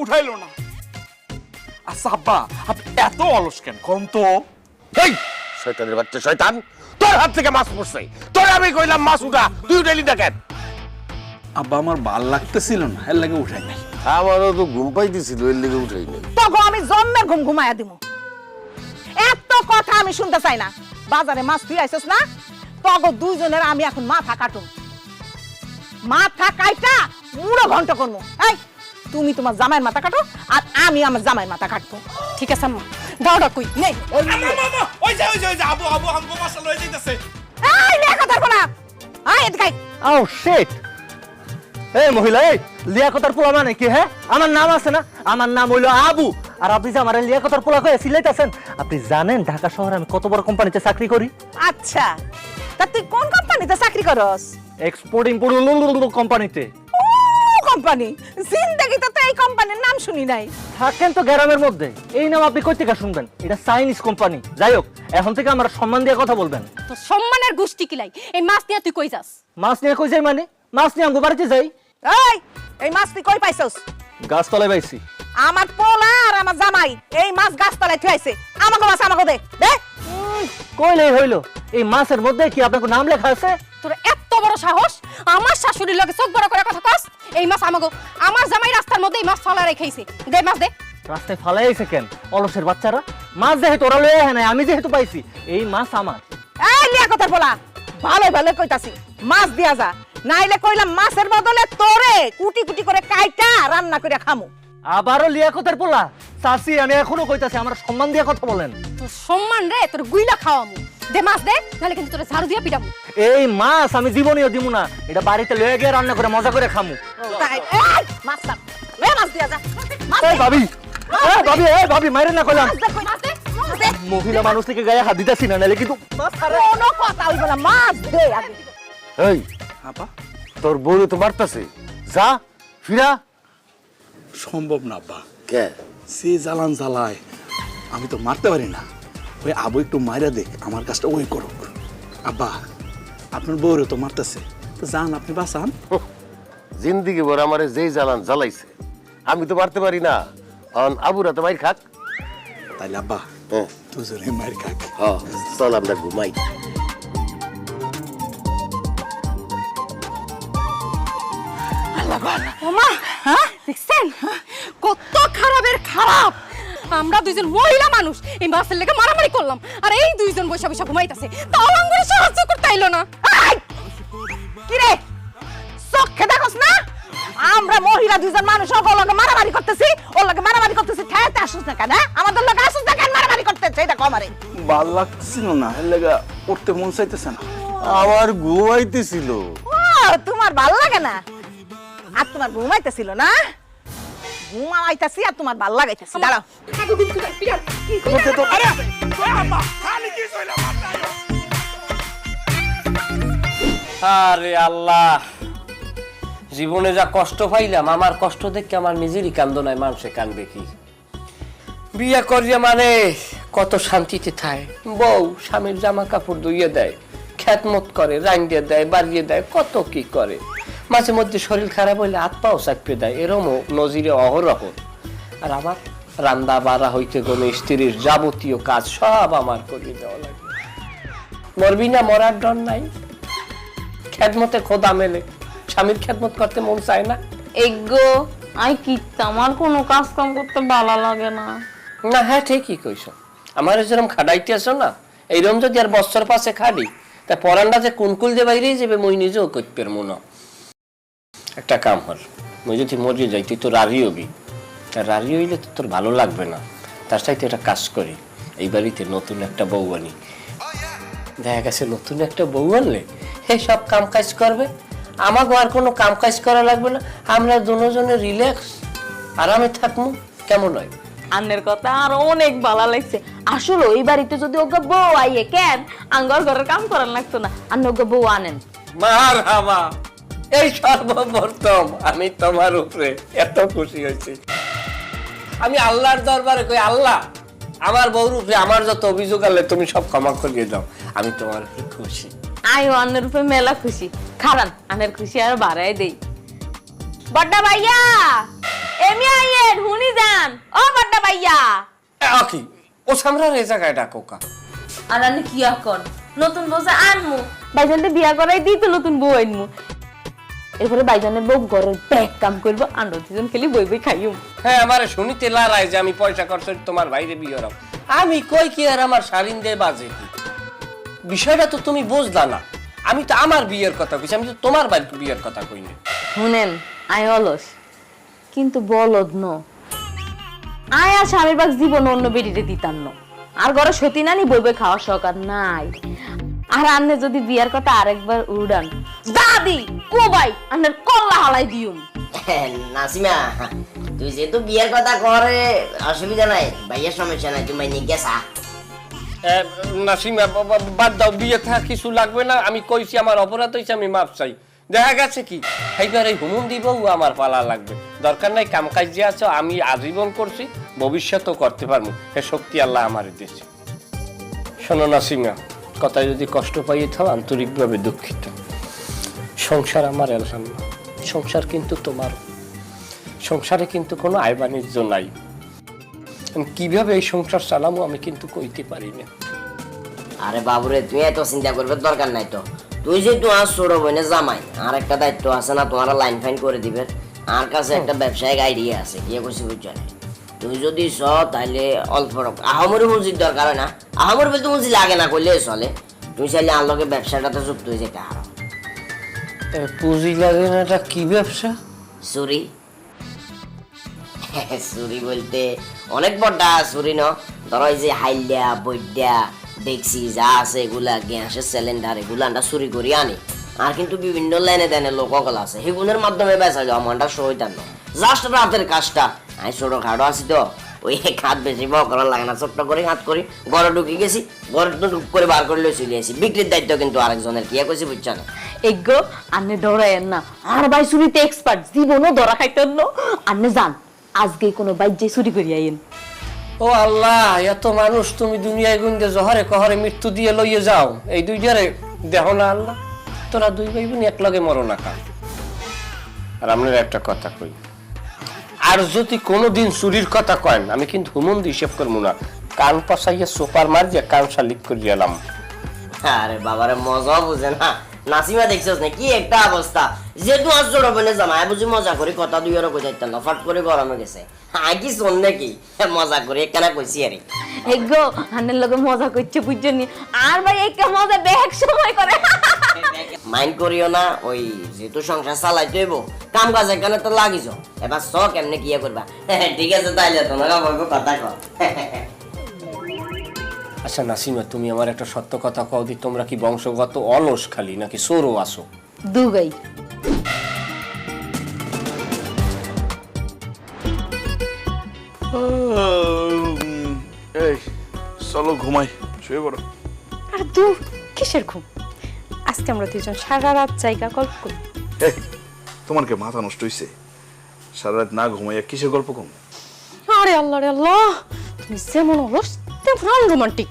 উঠাইলো না। আচ্ছা আব্বা, আপনি এত অলস কেন কোন তো? এই শয়তানের বাচ্চা শয়তান, তোর হাত থেকে মাছ পড়ছে, তোর আমি কইলাম মাছ উঠা, তুই উঠাইলি না কেন? আব্বা আমার ভাল লাগতেছিল না, এর লাগে উঠাই নাই। আমারও তো ঘুম পাইতেছিল, এর লেগে উঠাই নাই। তখন আমি জন্মের ঘুম ঘুমায়া দিব। এত কথা আমি শুনতে চাই না। বাজারে মাছ তুই আইছস না, তখন দুইজনের আমি এখন মাথা কাটুম। মাথা কাইটা পুরো ঘন্টা করবো। এই তুমি তোমার জামাইয়ের মাথা কাটো, আর আমি আমার জামাইয়ের মাথা কাটবো। ঠিক আছে আম্মা, দাওড়া কই নেই। ওই যে আবু আবু আমগো মাছটা লয়ে যাইতেছে। এই লে কথা বলা, আয় এদিকে। ও শিট! এই মহিলা, এই লিয়াকতার পোলা মানে কি? হ্যাঁ, আমার নাম আছে না, আমার নাম হইলো আবু। আর আপনি যে আমার লিয়াকতার পোলা কয়ে সিলাইতেছেন, আপনি জানেন ঢাকা শহরে আমি কত বড় কোম্পানিতে চাকরি করি? আচ্ছা, তা তুই কোন কোম্পানিতে চাকরি করস? এক্সপোর্ট ইম্পোর্ট কোম্পানিতে। কোম্পানি জিন্দেগিতে তো এই কোম্পানির নাম শুনি নাই। থাকেন তো গ্রামের মধ্যে, এই নাম আপনি কই থেকে শুনবেন? এটা চাইনিজ কোম্পানি। যাই হোক, এখন থেকে আমার সম্মান দিয়ে কথা বলবেন। তো সম্মানের গোষ্ঠী কিলাই, এই মাছ নিয়ে তুই কই যাস? মাছ নিয়ে কই যাই মানে? মাছ নিয়ে আমগো বাড়িতে যাই। এই মাছ তুই কই পাইছস? গাছতলায় পাইছি। আমার পোলা আর আমার জামাই এই মাছ গাছতলায় থুইছে। আমাকে মাছ আমাকে দে দে। কইলেই হইলো, এই মাছের মধ্যে কি আপনার নাম লেখা আছে? তোর এত বড় সাহস, আমার শাশুড়ির লগে চোখ বড় করে কথা কস? এই মাছ আমাগো, আমার জামাই রাস্তার মধ্যে এই মাছ ফালায় রেখাইছে। দে মাছ দে। রাস্তায় ফালাই আইছে কেন অলসের বাচ্চারা? মাছ যেহেতু ওরা লয়ে আহে নাই, আমি যেহেতু পাইছি, এই মাছ আমার। এই লিয়া কথা বলা, ভালো ভালো কইতাছি, মাছ দিয়া যা, নাইলে কইলাম মাছের বদলে তোরে কুটি কুটি করে কাইটা রান্না করে খামু। আবারও লিয়াকতের পোলা? চাচি, আমি এখনো কইতাছি, আমার সম্মান দিয়ে কথা বলেন। তোর সম্মান রে তোর গুইলা খাওয়ামু। দে মাছ দে, নাহলে কিন্তু তোর ঝাড়ু দিয়া পিটামু। এই মাছ আমি জীবনেও দিমু না, এটা বাড়িতে লয়ে গিয়ে রান্না করে মজা করে খামু। তাই এই মাছ না, লে মাছ দিয়া যা। মাছ এই ভাবি, এই ভাবি, এই ভাবি মাইরে না কইলাম। মাছ দে, মাছ দে। মহিলা মানুষ থেকে গায়ে হাত দিতাছি না, নাহলে কিন্তু কোনো কথা হইব না, মাছ দে আগে। এই আব্বা তোর বউ তো মারতাছে, যা ফিরা। সম্ভব না আব্বা, কে সে জ্বালান জ্বালায়, আমি তো মারতে পারি না। ওই আবু একটু মাইরা দেখ, আমার কাজটা ওই করুক। আব্বা আপনার বউরে তো মারতেছে, তো যান আপনি বাঁচান। জিন্দিগি ভর আমারে যেই জ্বালান জ্বালাইছে, আমি তো মারতে পারি না। আবুরা তো মাইর খাক। তাইলে আব্বা হ্যাঁ দুজনে মার খাক। হ্যাঁ, চল আমরা ঘুমাই। ওমা, দেখছেন কত খারাপের খারাপ? আমরা দুইজন মহিলা মানুষ এই মাছের লেগে মারামারি করলাম, আর এই দুইজন বসে বসে ঘুমাইতেছে, তাও আঙ্গুরে সাহায্য করতে আইলো না। কি রে, চোখে দেখোস না আমরা মহিলা দুইজন মানুষ ওর লগে মারামারি করতেছি, ওর লগে মারামারি করতেছি, ঠাইতে আসুস না কেন? আমাদের লগে আসুস না কেন মারামারি করতেছে? এটা কমারে ভাল লাগছিল না, এর লাগা উঠতে মন চাইতেছে না। আমার ঘুমাইতেছিল। ও তোমার ভালো লাগে না? আর তোমার ঘুমাইতেছিল না? ঘুমাইতেছি আর তোমার ভাল লাগাইতেছি। দাঁড়াও। আরে আল্লাহ, জীবনে যা কষ্ট পাইলাম, আমার কষ্ট দেখে আমার নিজেরই কান্দ নাই, মানুষে কানবে কি? বিয়ে করিয়া মানে কত শান্তিতে থাকে। বউ স্বামীর জামা কাপড় ধুইয়ে দেয়, খ্যাতমত করে, রাঙ্গিয়ে দেয়, বাড়িয়ে দেয়, কত কি করে। মাঝে মধ্যে শরীর খারাপ হইলে হাত পাও চাপে দেয়, এরমও নজিরে অহরহ। আর আমার রান্না বাড়া হইতে গেলে স্ত্রীর যাবতীয় কাজ সব আমার করিয়ে দেওয়া লাগে। মরবি না, মরার ডর নাই। খেদমতে খোদা মেলে, স্বামীর খেদমত করতে মন চায় না। এগো আই কি আমার কোনো কাজ কাম করতে ভালো লাগে না। না হ্যাঁ ঠিকই কইছো, আমার যেরকম খাটাইতে আসো না, এইরকম যদি আর বছর পাশে খাড়ি তা পরানটা যে কুনকুল দিয়ে বাইরেই যাবে, মই নিজেও করতে পারবো না। একটা কাম হল, মই যদি মরে যাই তুই তো রাজি হবি, তা রাজি হইলে তো তোর ভালো লাগবে না। তার সাথে একটা কাজ করি, এই বাড়িতে নতুন একটা বউ আনি। দেখা গেছে নতুন একটা বউ আনলে হে সব কাম কাজ করবে, আমাকে আর কোনো কাম কাজ করা লাগবে না। আমরা দুজনে রিল্যাক্স আরামে থাকবো, কেমন হয়? আন্নের কথা আর অনেক ভালো লাগছে। আসলে ওই বাড়িতে যদি ওকে বউ আইয়ে কেন আঙ্গর ঘরের কাম করার লাগতো না, আর ওকে বউ আনেন। মারহাবা, এই সর্বপ্রথম আমি তোমার উপরে এত খুশি হয়েছি। আমি আল্লাহর দরবারে কই, আল্লাহ আমার বউর উপরে আমার যত অভিযোগ আনলে তুমি সব ক্ষমা করিয়ে দাও, আমি তোমার উপরে খুশি। আইও আন্নের উপরে মেলা খুশি, খারান আন্নের খুশি আর বাড়াই দেই। বড়টা ভাইয়া এমি আইয়েন, হুনি যান। ও বড়টা ভাইয়া কি ও সামরা রে জায়গায় ডাকো কা। আর আন্নে কি এখন নতুন বউ আনমু, ভাইজানকে বিয়া করাই দিই তো নতুন বউ আনমু। এরপরে ভাইজানের বউ ঘরের ব্যাগ কাম করবো, আমরা দুজন খেলি বই বই খাইও। হ্যাঁ আমার শুনিতে লড়াই যে আমি পয়সা খরচ তোমার বাইরে বিয়ে হলাম, আমি কই কি আর আমার শালীন দে বাজে কি? বিষয়টা তো তুমি বুঝলা না, আমি তো আমার বিয়ের কথা কইছি, আমি তো তোমার বিয়ের কথা কইনি। শুনেন আয় অলস কিন্তু বলদ ন, আয় আর স্বামীর বাগ জীবন অন্য বেরিয়ে দিতাম ন, আর ঘরে সতী নানি বই বই খাওয়ার শখ আর নাই। আর আন্নে যদি বিয়ার কথা আরেকবার উড়ান দাদি ও ভাই আন্নের কল্লা হালাই দিউম। নাসিমা, তুই যেহেতু বিয়ের কথা করে অসুবিধা নাই, ভাইয়ের সমস্যা নাই, তুমি নিয়ে গেছা। নাসিমা বাদ দাও, বিয়ে থাকা কিছু লাগবে না। আমি কইছি আমার অপরাধ হয়েছে, আমি মাপ চাই। দেখা গেছে কি এইবার এই হুমুন দিব আমার পালা লাগবে, দরকার নাই। কাম কাজ যে আছো আমি আজীবন করছি, ভবিষ্যতেও করতে পারবো, এ শক্তি আল্লাহ আমার দিয়েছে। শোনো নাসিমা, কথায় যদি কষ্ট পাইয়ে থাও আন্তরিকভাবে দুঃখিত। সংসার আমার আলহামদুলিল্লাহ, সংসার কিন্তু তোমার। সংসারে কিন্তু কোনো আয় বাণিজ্য নাই, কিভাবে এই সংসার চালামো আমি কিন্তু কইতে পারি না। আরে বাবুরে, তুই এত চিন্তা করবে দরকার নাই তো। তুই যে তোমার ছোট বোনে জামাই, আর একটা দায়িত্ব আছে না, তোমার লাইন ফাইন করে দিবে। আর কাছে একটা ব্যবসায়িক আইডিয়া আছে, কি করছি বুঝছো না? তুই যদি চ তাহলে অল্প আহামরি মসজিদ দরকার হয় না, আহামরি বলতে মসজিদ লাগে না করলে চলে। তুই চাইলে আর লগে ব্যবসাটাতে যুক্ত হয়ে যেতে হারো। পুঁজি লাগে না, এটা কি ব্যবসা? চুরি। চুরি বলতে অনেক বড়টা চুরি ন, ধরো এই যে হাইলিয়া বৈদ্যা ডেক্সি যা আছে এগুলা, গ্যাসের সিলিন্ডার এগুলা আমরা চুরি করি আনি। আর কিন্তু বিভিন্ন লাইনে দেনে লোককল আছে, সেগুলোর মাধ্যমে বেচা যায়। আমারটা সহিতার ন, জাস্ট রাতের কাজটা। আমি ছোট খাটো আছি তো, ওই খাত বেশি বড় করার লাগে না, ছোট্ট করে হাত করি ঘরে ঢুকে গেছি, ঘরে ঢুক করে বার করে চলে আসি। বিক্রির দায়িত্ব কিন্তু আরেকজনের, কি কইছি বুঝছো না? এগো আন্নে ডরায়েন না, আর ভাই চুরিতে এক্সপার্ট, জীবনও ধরা খাইতেন না। আন্নে যান আজকে কোনো বাইজে চুরি করি আইন। ও আল্লাহ, এত মানুষ তুমি দুনিয়ায় গুনতে জহরে কহরে মৃত্যু দিয়ে লইয়ে যাও, এই দুইটারে দেখো না আল্লাহ, তোরা দুই ভাই বোন এক লগে মরো না কা। আর আপনার একটা কথা কই, আর যদি কোনোদিন চুরির কথা কয়েন আমি কিন্তু হুমন্দ হিসেব করবো না, কান পাশাইয়া সোপার মার যে কান শালিক করে এলাম। আরে বাবারে, মজা বুঝে না। নাসিমা দেখছিস না কি একটা অবস্থা, যেহেতু আজ ছোট বোনে জামাই বুঝি মজা করি কথা দুই আর কই যাইতাম না, ফট করে গরমে গেছে। আই কি শোন নাকি মজা করি একখানা কইছি আরে। এগো আন্নের লগে মজা করছে বুঝছনি, আর ভাই এই মজা বেক সময় করে। মাইন্ড করিও না, ওই যেহেতু সংসার চালাইতে হইব, কাম কাজ এখানে তো লাগিছ, এবার চ কেমনে কি করবা। ঠিক আছে তাইলে তোমরা বলবো কথা কর। আচ্ছা নাসিমা, তুমি আমার একটা সত্য কথা কও দি, তোমরা কি বংশগত অলস খালি নাকি চোরও আসো? দুগাই। চলো ঘুমাই, শুয়ে পড়ো। আর দূর, কিসের ঘুম? আজকে আমরা দুজন সারা রাত জায়গা গল্প করি। এই, তোমার কি মাথা নষ্ট হইছে? সারা রাত না ঘুমাইয়া কিসের গল্প কম? আরে আল্লাহ রে আল্লাহ, তুমি যেমন অলস তেমন আনরোমান্টিক।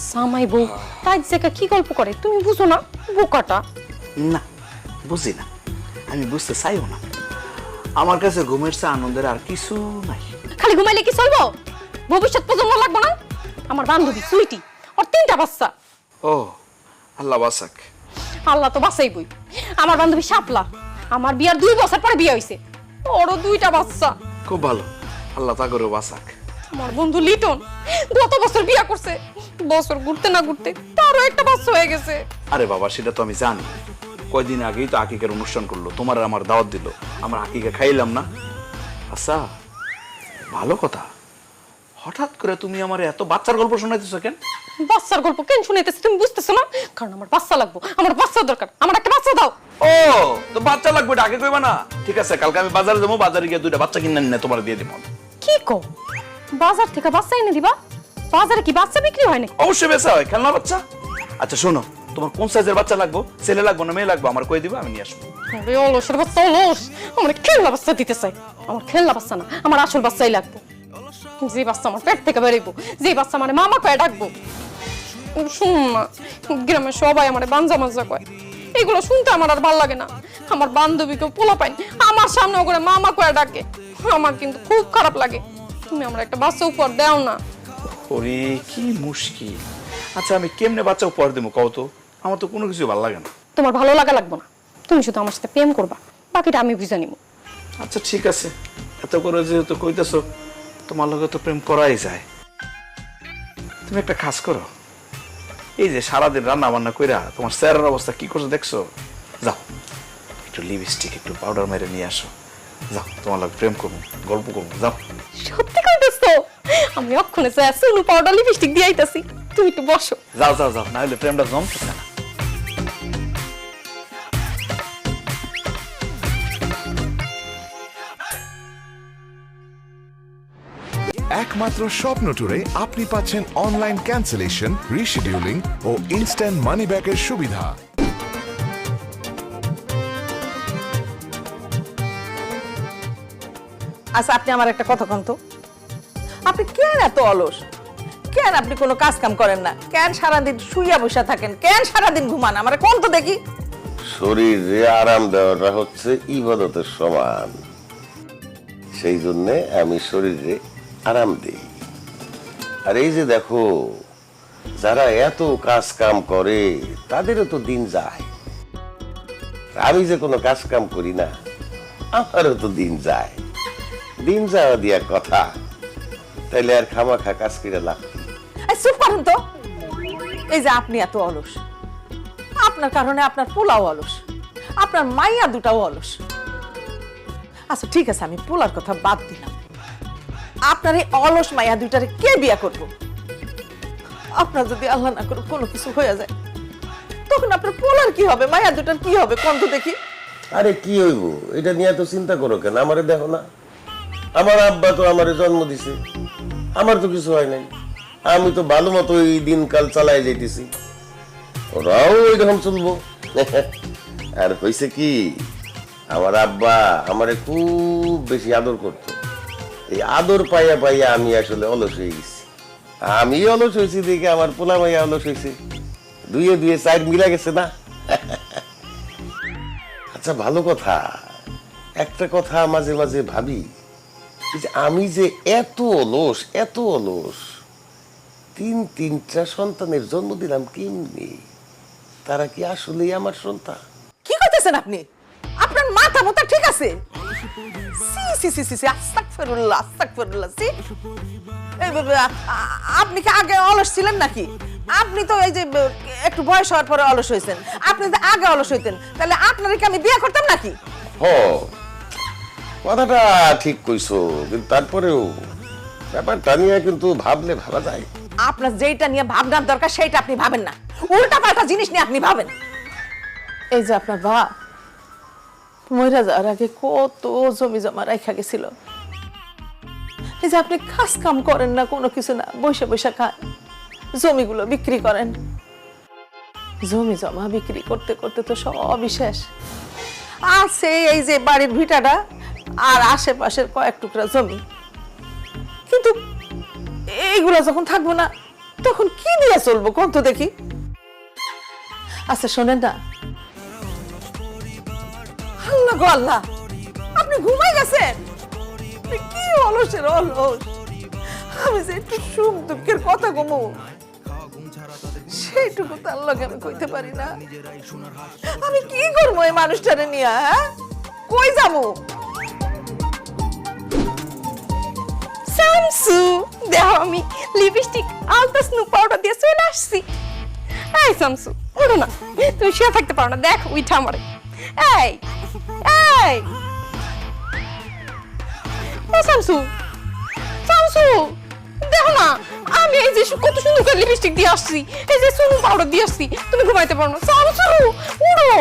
সামাই বউ তাই জায়গা কি গল্প করে তুমি বুঝো না? বোকাটা। না, বুঝি না, আমি বুঝতে চাইও না। আমার কাছে ঘুমের চেয়ে আনন্দের আর কিছু নাই। খালি ঘুমাইলে কি চলবো? ভবিষ্যৎ প্রজন্ম লাগবো না? আমার বান্ধবী সুইটি, ওর 3টা বাচ্চা। ও আল্লাহ বাসাক। আল্লাহ তো বাঁচাইবই। আমার বান্ধবী শাপলা, আমার বিয়ার 2 বছর পরে বিয়ে হইছে, ওরও 2টা বাচ্চা। খুব ভালো, আল্লাহ তা করে বাসাক। আমার বন্ধু লিটন গত বছর বিয়ে করছে, বছর ঘুরতে না ঘুরতে তারও একটা বাচ্চা হয়ে গেছে। আরে বাবা, সেটা তো আমি জানি। কয়দিন আগেই তো আকিকার অনুষ্ঠান করলো, তোমার আর আমার দাওয়াত দিল, আমরা আকিকা খাইলাম না। আচ্ছা, ভালো কথা, হঠাৎ করে তুমি আমার এত বাচ্চার গল্প শোনাইতেছো কেন? বাচ্চার গল্প কেন শুনাইতেছি তুমি বুঝতেছো না? কারণ আমার বাচ্চা লাগবে, আমার বাচ্চা দরকার, আমার একটা বাচ্চা দাও। ও, তো বাচ্চা লাগবে, আগে কইবা না? ঠিক আছে, কালকে আমি বাজারে যাবো, বাজারে গিয়ে 2টা বাচ্চা কিনে নিয়ে তোমার দিয়ে দিব। কি কো? বাজার থেকে বাচ্চা এনে দিবা? বাজারে কি বাচ্চা বিক্রি হয় না? অবশ্যই বেচা হয়, খেলনা বাচ্চা। আচ্ছা শোনো, তোমার কোন সাইজের বাচ্চা লাগবে? ছেলে লাগবে না মেয়ে লাগবে? আমার কই দিবা, আমি নিয়ে আসবো। আরে অলসের বাচ্চা অলস, আমার খেলনা বাচ্চা দিতে চাই। আমার খেলনা বাচ্চা না, আমার আসল বাচ্চাই লাগবে। যে বাচ্চা আমার পেট থেকে বেরোবো, যে বাচ্চা মানে মামা কয়ে ডাকবো। শুন না, গ্রামের সবাই আমার বাঞ্জা মাজা কয়, এগুলো শুনতে আমার আর ভাল লাগে না। আমার বান্ধবীকে পোলা পাই আমার সামনে করে মামা কয়ে ডাকে, আমার কিন্তু খুব খারাপ লাগে। তুমি আমার একটা বাচ্চা উপহার দাও না। ওরে কি মুশকিল। আচ্ছা আমি কেমনে বাচ্চা উপহার দেবো কও তো? আমার তো কোনো কিছু ভালো লাগে না। তোমার ভালো লাগা লাগবে না, তুমি শুধু আমার সাথে প্রেম করবা, বাকিটা আমি বুঝে নিব। আচ্ছা ঠিক আছে, এত করে যেহেতু কইতেছো, তোমার লগে তো প্রেম করাই যায়। তুমি একটা কাজ করো, এই যে সারাদিন রান্না বান্না কইরা তোমার চেহারার অবস্থা কি করছো দেখছো? যাও একটু লিপস্টিক একটু পাউডার মেরে নিয়ে আসো, যাও তোমার লগে প্রেম করবো, গল্প করবো, যাও। সত্যি কইতেছো? আমি অক্ষণে চাই সুনু পাউডার লিপস্টিক দিয়ে আইতাছি, তুমি একটু বসো। যাও যাও যাও, না হলে প্রেমটা জমছে না। একমাত্র স্বপ্ন ট্যুরে আপনি পাচ্ছেন অনলাইন ক্যান্সেলেশন, রিশিডিউলিং ও ইনস্ট্যান্ট মানি ব্যাকের সুবিধা। আচ্ছা আপনি আমার একটা কথা কন তো, আপনি কেন এত অলস? কেন আপনি কোনো কাজ কাম করেন না? কেন সারাদিন শুইয়া বসে থাকেন? কেন সারাদিন ঘুমান? আমার কোন তো দেখি। শরীরে আরাম দেওয়াটা হচ্ছে ইবাদতের সমান, সেই জন্যে আমি শরীরে আরাম দিই। আর এই যে দেখো, যারা এত কাজ কাম করে তাদেরও তো দিন যায়, আমি যে কোনো কাজ কাম করি না, আমারও তো দিন যায়। দিন যাওয়া দিয়া কথা, তাইলে আর খামাখা কাজ করে লাভ কি? চুপ করুন তো। এই যে আপনি এত অলস, আপনার কারণে আপনার পোলাও অলস, আপনার মাইয়া দুটাও অলস। আচ্ছা ঠিক আছে, আমি পোলার কথা বাদ দিলাম। আপনার এই অলস মাইয়া দুইটারে কে বিয়া করবো? আপনার যদি আল্লাহ না করে কোনো কিছু হয়ে যায়, তখন আপনার পোলার কি হবে? মাইয়া দুটার কি হবে? কোন তো দেখি। আরে কি হইব, এটা নিয়ে তো চিন্তা করো কেন? আমারে দেখো না, আমার আব্বা তো আমারে জন্ম দিছে, আমার তো কিছু হয় নাই। আমি তো ভালো মতো এই দিনকাল চালাই যাইতেছি, ওরাও এরকম চলবো। আর হয়েছে কি, আমার আব্বা আমারে খুব বেশি আদর করতো। এই আদর পাইয়া পাইয়া আমি আসলে অলস হয়ে গেছি। আমি অলস হয়েছি দেখে আমার পোলা মাইয়া অলস হয়েছে, 2 2 4 মিলা গেছে না। আচ্ছা ভালো কথা, একটা কথা মাঝে মাঝে ভাবি, যে আমি যে এত অলস, এত অলস, 3টা সন্তানের জন্ম দিলাম কেমনি? তারা কি আসলেই আমার সন্তান? কি করতেছেন আপনি? আপনার মাথা মোটা ঠিক আছে? সি সি সি সি, আস্তাগফিরুল্লাহ আস্তাগফিরুল্লাহ। সি, এই আপনি কি আগে অলস ছিলেন নাকি? আপনি তো এই যে একটু বয়স হওয়ার পরে অলস হয়েছেন। আপনি যদি আগে অলস হইতেন, তাহলে আপনার কি আমি বিয়ে করতাম নাকি? হ, কথাটা ঠিক কইছো, কিন্তু তারপরেও ব্যাপারটা নিয়ে কিন্তু ভাবলে ভাবা যায়। আপনার যেটা নিয়ে ভাবনার দরকার সেইটা আপনি ভাবেন না, উল্টা পাল্টা জিনিস নিয়ে আপনি ভাবেন। এই যে আপনার বাপ মইরা যাওয়ার আগে কত জমি জমা রাখা গেছিল, এই যে আপনি কাজ কাম করেন না, কোনো কিছু না, বসে বসে খান, জমিগুলো বিক্রি করেন। জমি জমা বিক্রি করতে করতে তো সবই শেষ। আছে এই যে বাড়ির ভিটাটা আর আশেপাশের কয়েক টুকরা জমি, কিন্তু এইগুলো যখন থাকবো না তখন কি দিয়ে চলবো কোন তো দেখি। আচ্ছা শোনেন না, আল্লাহ গো আল্লাহ, আপনি ঘুমাই গেছেন? কি অলসের অলস। আমি যে একটু সুখ দুঃখের কথা কমু সেইটুকু তার লগে আমি কইতে পারি না। আমি কি করবো এই মানুষটারে নিয়ে? হ্যাঁ, কই যাবো? শামসু, দেখো আমি লিপস্টিক আলতা স্নো পাউডার দিয়ে চলে আসছি। এই শামসু, ওঠো না, তুমি শুয়ে থাকতে পারো না, দেখ উঠা আমারে। এই এই শামসু, শামসু, দেখো না আমি এই যে কত সুন্দর করে লিপস্টিক দিয়ে আসছি, এই যে স্নো পাউডার দিয়ে আসছি, তুমি ঘুমাইতে পারো না? শামসু, উঠো।